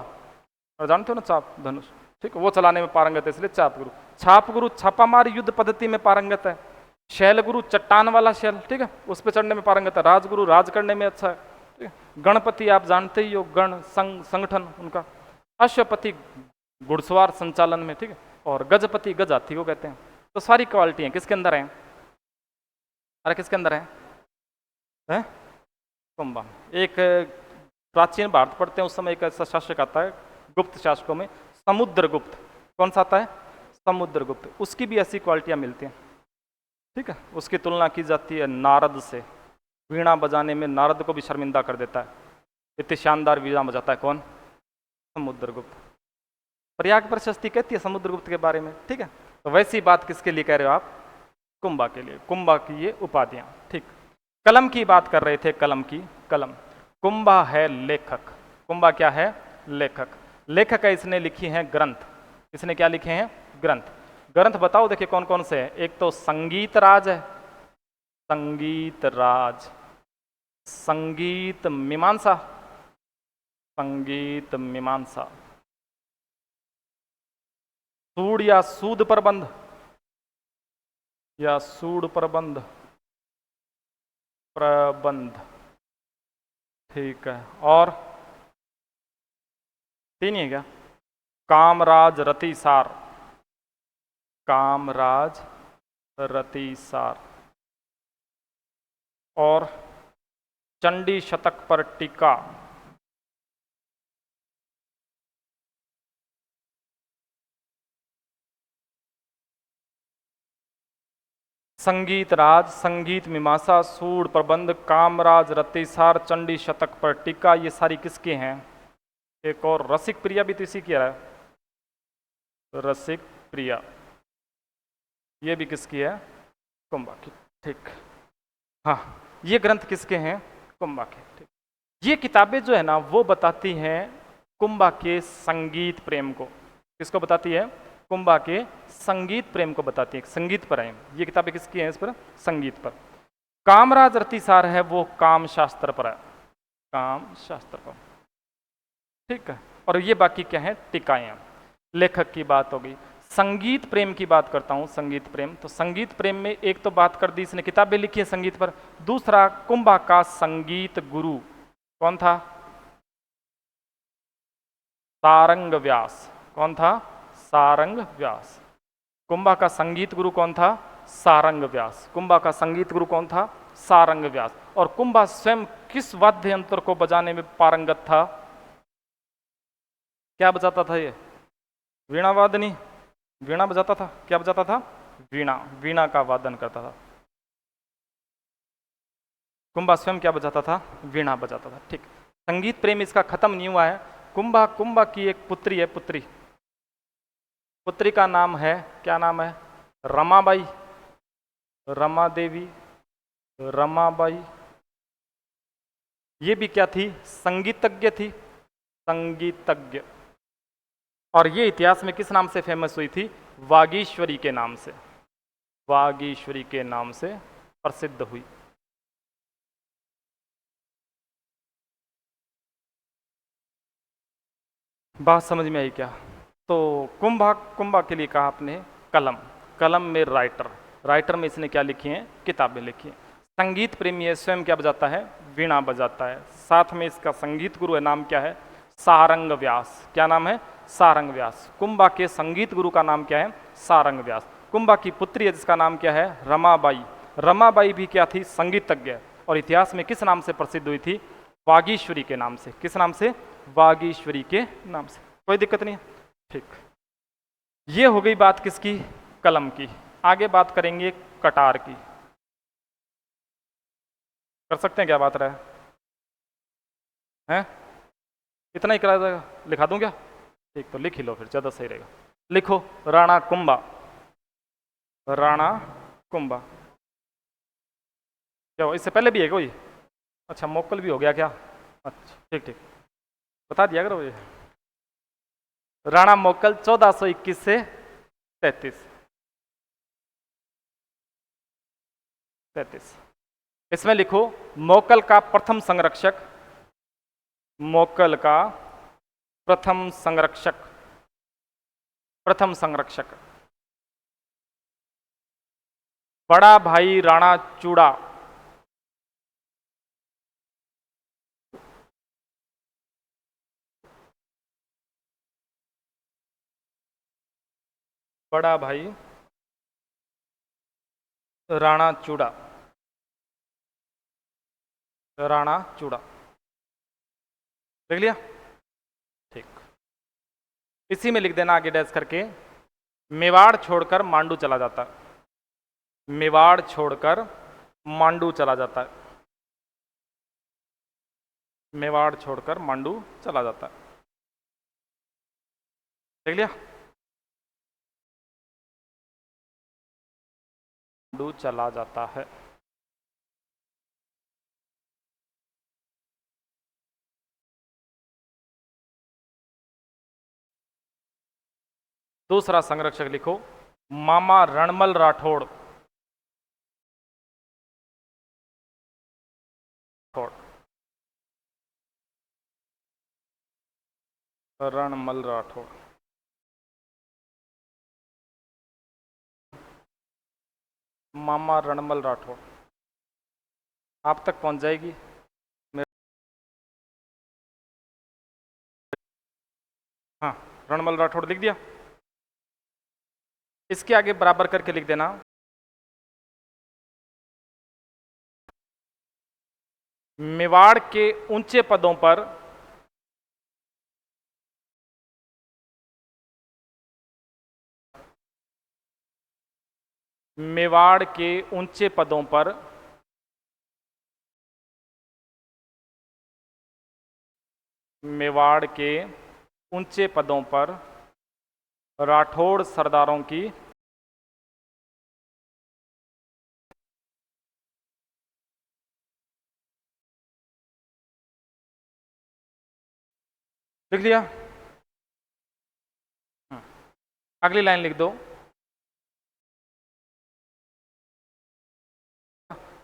और जानते हो ना चाप, धनुष। ठीक है, वो चलाने में पारंगत है इसलिए चाप गुरु। छाप गुरु छापामार युद्ध पद्धति में पारंगत है। शैल गुरु चट्टान वाला शैल, ठीक है, उस पर चढ़ने में पारंगत है। राजगुरु राज करने में अच्छा है। गणपति आप जानते ही हो, गण संगठन उनका। अश्वपति घुड़सवार संचालन में, ठीक है। और गजपति गज हाथी को कहते हैं। तो सारी क्वालिटी है किसके अंदर है? अरे किसके अंदर है? कुंभा। एक प्राचीन भारत पढ़ते हैं उस समय एक ऐसा शासक आता है गुप्त शासकों में, समुद्रगुप्त। कौन सा आता है? समुद्रगुप्त। उसकी भी ऐसी क्वालिटियां मिलती हैं। ठीक है, उसकी तुलना की जाती है नारद से। वीणा बजाने में नारद को भी शर्मिंदा कर देता है, इतनी शानदार वीणा बजाता है। कौन? समुद्रगुप्त। प्रयाग प्रशस्ति कहती है समुद्रगुप्त के बारे में। ठीक है, तो वैसी बात किसके लिए कह रहे हो आप? कुंभा के लिए। कुंभा की ये उपाधियां। ठीक। कलम की बात कर रहे थे, कलम की। कलम, कुंभा है लेखक। कुंभा क्या है? लेखक। लेखक है, इसने लिखी है ग्रंथ। इसने क्या लिखे हैं? ग्रंथ। ग्रंथ बताओ देखिए कौन कौन से हैं। एक तो संगीत राज है, संगीत राज। संगीत मीमांसा, संगीत मीमांसा। सूड या सूद प्रबंध, या सूड प्रबंध, प्रबंध। ठीक है, और तीन ही है क्या? कामराज रतिसार, कामराज रतिसार। और चंडी शतक पर टीका, संगीत राज, संगीत मीमांसा, सूड प्रबंध, कामराज, रतिसार, चंडी शतक पर टीका, ये सारी किसके हैं? एक और रसिक प्रिया भी तो इसी की है, रसिक प्रिया, ये भी किसकी है? कुंभा की। ठीक, हाँ, ये ग्रंथ किसके हैं? कुंभा के। ठीक, ये किताबें जो है ना वो बताती हैं कुंभा के संगीत प्रेम को। किसको बताती है? कुंभा के संगीत प्रेम को बताती है, संगीत पर है ये किताबें। किसकी हैं? इस पर, संगीत पर। कामराज रतिसार है वो काम शास्त्र पर है, काम शास्त्र पर। ठीक है, और ये बाकी क्या है? टीकाएं। लेखक की बात हो गई। संगीत प्रेम की बात करता हूं, संगीत प्रेम। तो संगीत प्रेम में एक तो बात कर दी, इसने किताबें लिखी है संगीत पर। दूसरा, कुंभा का संगीत गुरु कौन था? सारंग व्यास। कौन था? सारंग व्यास। कुंभा का संगीत गुरु कौन था? सारंग व्यास। कुंभा का संगीत गुरु कौन था? सारंग व्यास। और कुंभा स्वयं किस वाद्य यंत्र को बजाने में पारंगत था? क्या बजाता था ये? वीणा वादनी, वीणा बजाता था। क्या बजाता था? वीणा, वीणा का वादन करता था। कुंभा स्वयं क्या बजाता था? वीणा बजाता था। ठीक, संगीत प्रेम इसका खत्म नहीं हुआ है। कुंभा की एक पुत्री है, पुत्री, पुत्री का नाम है, क्या नाम है? रमाबाई, रमा देवी, रमाबाई। ये भी क्या थी? संगीतज्ञ थी, संगीतज्ञ। और ये इतिहास में किस नाम से फेमस हुई थी? वागीश्वरी के नाम से, वागीश्वरी के नाम से प्रसिद्ध हुई। बात समझ में आई क्या? तो कुंभा के लिए कहा आपने कलम, कलम में राइटर, राइटर में इसने क्या लिखी हैं? किताबें लिखी हैं। संगीत प्रेमी है, स्वयं क्या बजाता है? वीणा बजाता है। साथ में इसका संगीत गुरु है, नाम क्या है? सारंग व्यास। क्या नाम है? सारंग व्यास। कुंभा के संगीत गुरु का नाम क्या है? सारंग व्यास। कुंभा की पुत्री है जिसका नाम क्या है? रमाबाई। रमाबाई भी क्या थी? संगीतज्ञ। और इतिहास में किस नाम से प्रसिद्ध हुई थी? वागीश्वरी के नाम से। किस नाम से? वागीश्वरी के नाम से। कोई दिक्कत नहीं है? ठीक, ये हो गई बात किसकी? कलम की। आगे बात करेंगे कटार की। कर सकते हैं क्या? बात रहा है? इतना ही करा जाएगा? लिखा दूं क्या? ठीक, तो लिख ही लो फिर, ज़्यादा सही रहेगा। लिखो, राणा कुंभा, राणा कुंभा। क्या इससे पहले भी है कोई? अच्छा, मोकल भी हो गया क्या? अच्छा, ठीक ठीक, बता दिया करो ये। राणा मोकल 1421 से 33। इसमें लिखो, मोकल का प्रथम संरक्षक, मोकल का प्रथम संरक्षक, प्रथम संरक्षक बड़ा भाई राणा चूड़ा। बड़ा भाई राणा चूड़ा, राणा चूड़ा। लिख लिया? ठीक, इसी में लिख देना आगे डैश करके, मेवाड़ छोड़कर मांडू चला जाता है, मेवाड़ छोड़कर मांडू चला जाता है, मेवाड़ छोड़कर मांडू चला जाता है। देख लिया? मांडू चला जाता है। दूसरा संरक्षक लिखो, मामा रणमल राठौड़, रणमल राठौड़। मामा रणमल राठौड़ आप तक पहुंच जाएगी। हाँ, रणमल राठौड़ लिख दिया? इसके आगे बराबर करके लिख देना, मेवाड़ के ऊंचे पदों पर मेवाड़ के ऊंचे पदों पर मेवाड़ के ऊंचे पदों पर राठौड़ सरदारों की लिख लिया। अगली लाइन लिख दो।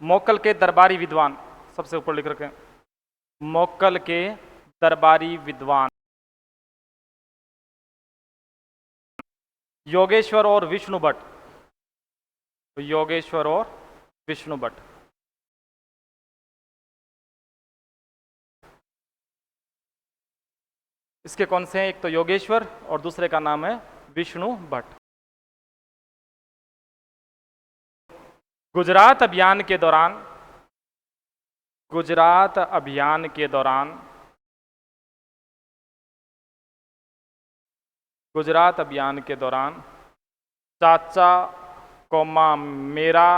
मोक्कल के दरबारी विद्वान, सबसे ऊपर लिख रखे, मोक्कल के दरबारी विद्वान योगेश्वर और विष्णु भट्ट, योगेश्वर और विष्णु भट्ट। इसके कौन से हैं? एक तो योगेश्वर और दूसरे का नाम है विष्णु भट्ट। गुजरात अभियान के दौरान, गुजरात अभियान के दौरान, गुजरात अभियान के दौरान चाचा कौमा मेरा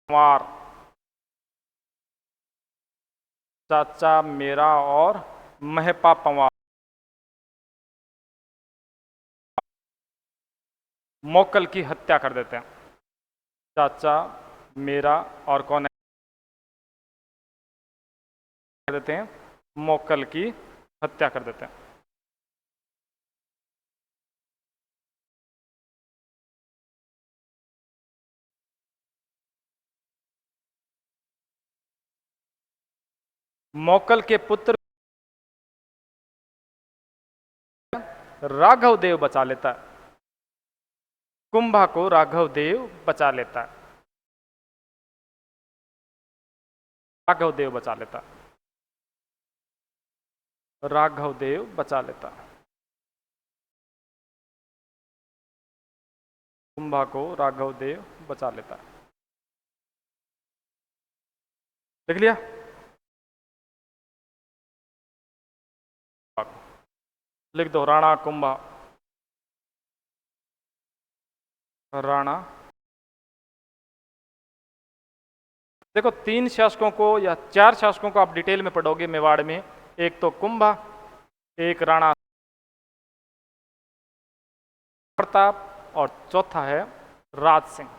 पंवार, चाचा मेरा और महपा पंवार मोक्कल की हत्या कर देते हैं। चाचा मेरा और कौन कर देते हैं? मोक्कल की हत्या कर देते हैं। मोक्कल के पुत्र राघव देव बचा लेता है, कुंभा को राघव देव बचा लेता है, राघव देव बचा लेता है, राघव देव बचा लेता है, कुंभा को राघव देव बचा लेता है। लिख लिया। लिख दो राणा कुंभा, राणा। देखो, 3 शासकों को या 4 शासकों को आप डिटेल में पढ़ोगे मेवाड़ में। एक तो कुंभा, एक राणा प्रताप और चौथा है राज सिंह।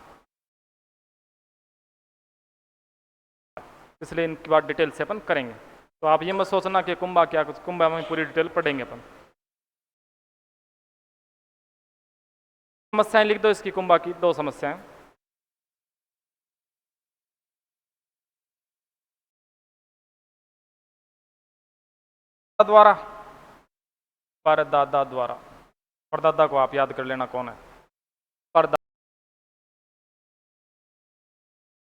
इसलिए इनकी बात डिटेल से अपन करेंगे। तो आप ये मत सोचना कि कुंभा क्या कुछ, कुंभा में पूरी डिटेल पढ़ेंगे अपन। समस्याएं लिख दो इसकी, कुंभा की 2 समस्याएं। द्वारा, परदादा द्वारा। परदादा को आप याद कर लेना कौन है। परदादा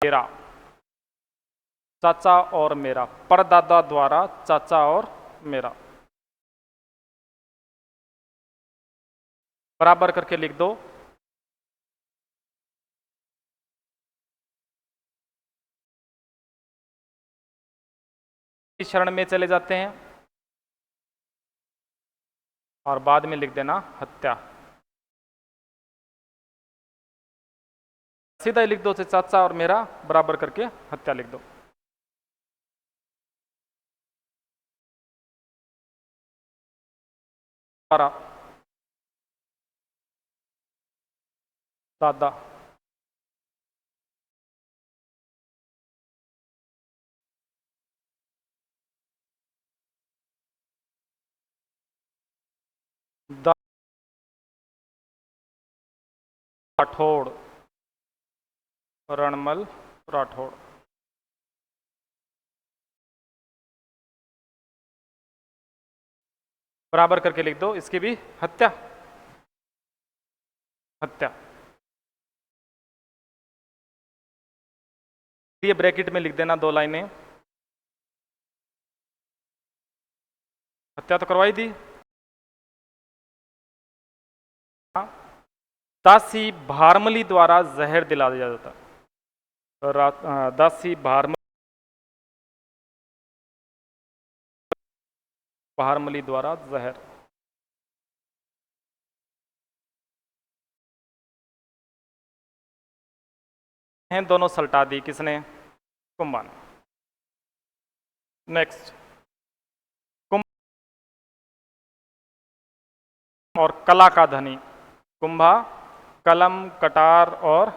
मेरा, चाचा और मेरा, परदादा द्वारा चाचा और मेरा, बराबर करके लिख दो। शरण में चले जाते हैं और बाद में लिख देना हत्या। सीधा ही लिख दो, चाचा और मेरा बराबर करके हत्या लिख दो। दादा, राठौड़, रणमल राठौड़। बराबर करके लिख दो, इसकी भी हत्या, हत्या। ये ब्रैकेट में लिख देना 2 लाइनें। हत्या तो करवाई दी। दासी भारमली द्वारा जहर दिला दिया जाता। दासी भारमली द्वारा जहर। हैं दोनों सल्टा दी, किसने? कुंभा ने। नेक्स्ट, कुंभ और कला का धनी। कुंभा कलम कटार और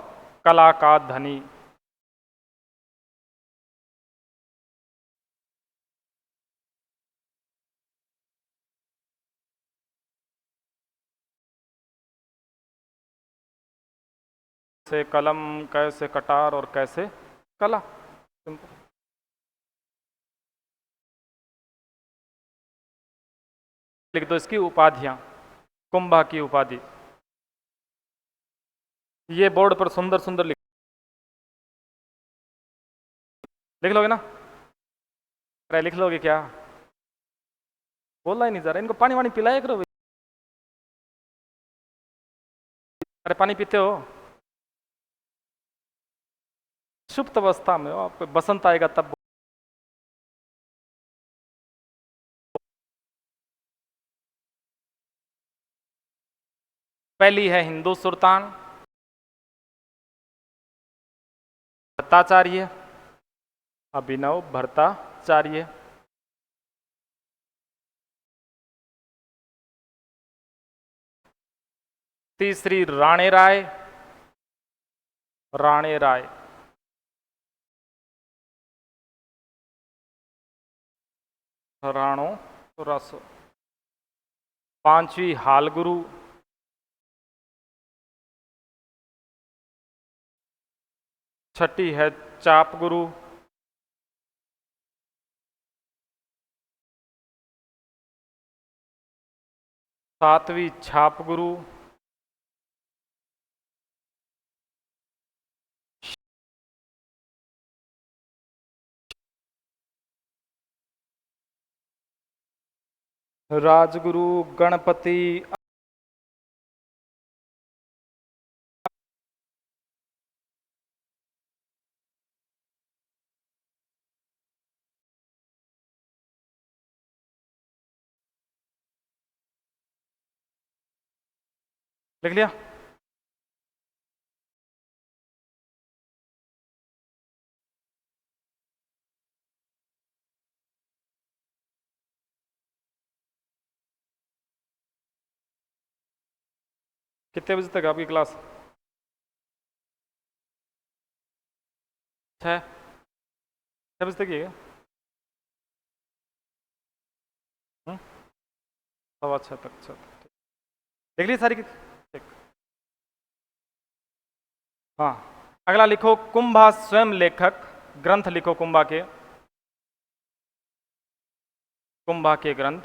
कला का धनी। कैसे कलम, कैसे कटार और कैसे कला। सिंपल। लिख दो इसकी उपाधियां। कुंभा की उपाधि, ये बोर्ड पर सुंदर सुंदर लिख लोगे ना? अरे लिख लोगे क्या? बोलना ही नहीं जा रहा, इनको पानी वानी पिलाया करो भाई। अरे पानी पीते हो? सुप्त अवस्था में हो आप, बसंत आएगा तब। पहली है हिंदू सुल्तान भट्टाचार्य, अभिनव भट्टाचार्य। तीसरी राणे राय, राणे राय। राणो रसो। पांचवी हालगुरु, छठी है चाप गुरु, सातवीं छाप गुरु, राजगुरु गणपति। लिख लिया? कितने बजे तक आपकी क्लास? 6 बजे तक ही है? 6:15 तक। अच्छा, देख ली सारी ठीक। हाँ, अगला लिखो कुंभा स्वयं लेखक ग्रंथ लिखो। कुंभा के ग्रंथ।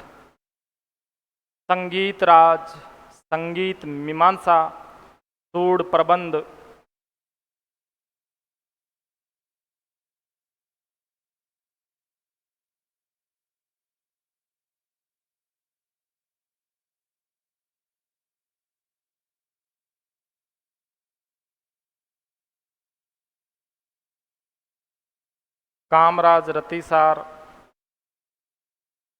संगीत राज, संगीत मीमांसा, सूड प्रबंध। कामराज रतिसार,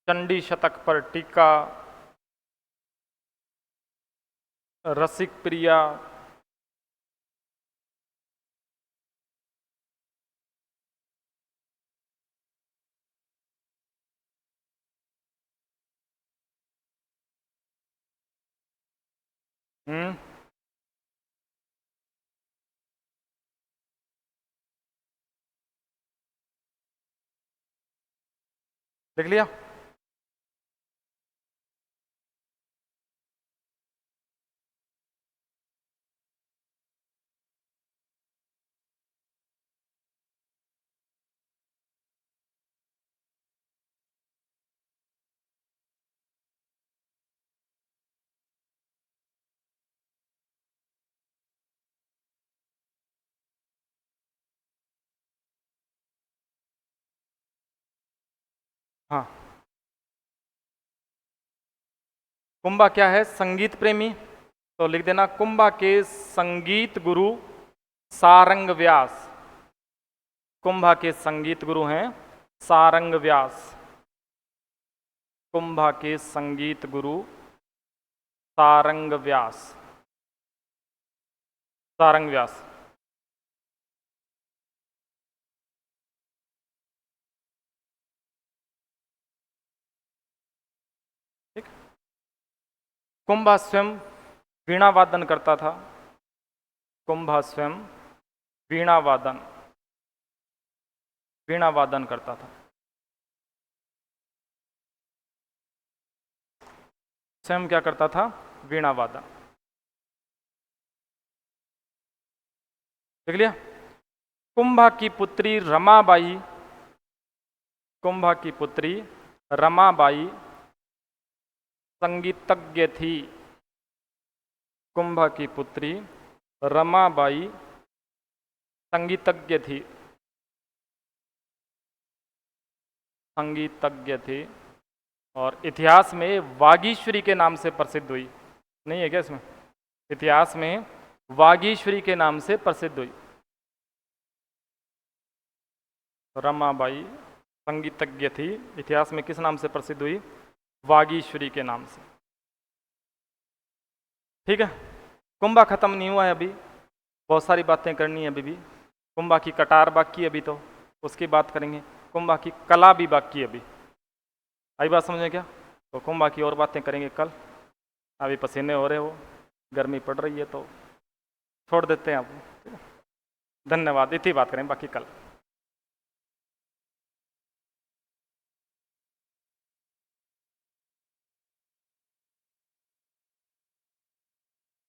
चंडी शतक पर टीका, रसिक प्रिया, लिख लिया? हाँ। कुंभा क्या है? संगीत प्रेमी। तो लिख देना कुंभा के संगीत गुरु सारंग व्यास। कुंभा के संगीत गुरु हैं सारंग व्यास। कुंभा के संगीत गुरु सारंग व्यास। सारंग व्यास। कुंभा स्वयं वीणा वादन करता था। कुंभा स्वयं वीणा वादन करता था। स्वयं क्या करता था? वीणा वादन। देख लिया। कुंभा की पुत्री रमाबाई, कुंभा की पुत्री रमाबाई संगीतज्ञ थी। कुंभा की पुत्री रमाबाई संगीतज्ञ थी। संगीतज्ञ थी और इतिहास में वागीश्वरी के नाम से प्रसिद्ध हुई। नहीं है क्या इसमें? इतिहास में वागीश्वरी के नाम से प्रसिद्ध हुई। रमाबाई संगीतज्ञ थी, इतिहास में किस नाम से प्रसिद्ध हुई? वागीश्वरी के नाम से। ठीक है, कुंभा खत्म नहीं हुआ है अभी, बहुत सारी बातें करनी है अभी भी। कुंभा की कटार बाकी है अभी, तो उसकी बात करेंगे। कुंभा की कला भी बाकी है अभी। आई बात समझ में क्या? तो कुंभा की और बातें करेंगे कल। अभी पसीने हो रहे हो, गर्मी पड़ रही है, तो छोड़ देते हैं आप। धन्यवाद। इतनी बात करें बाकी कल।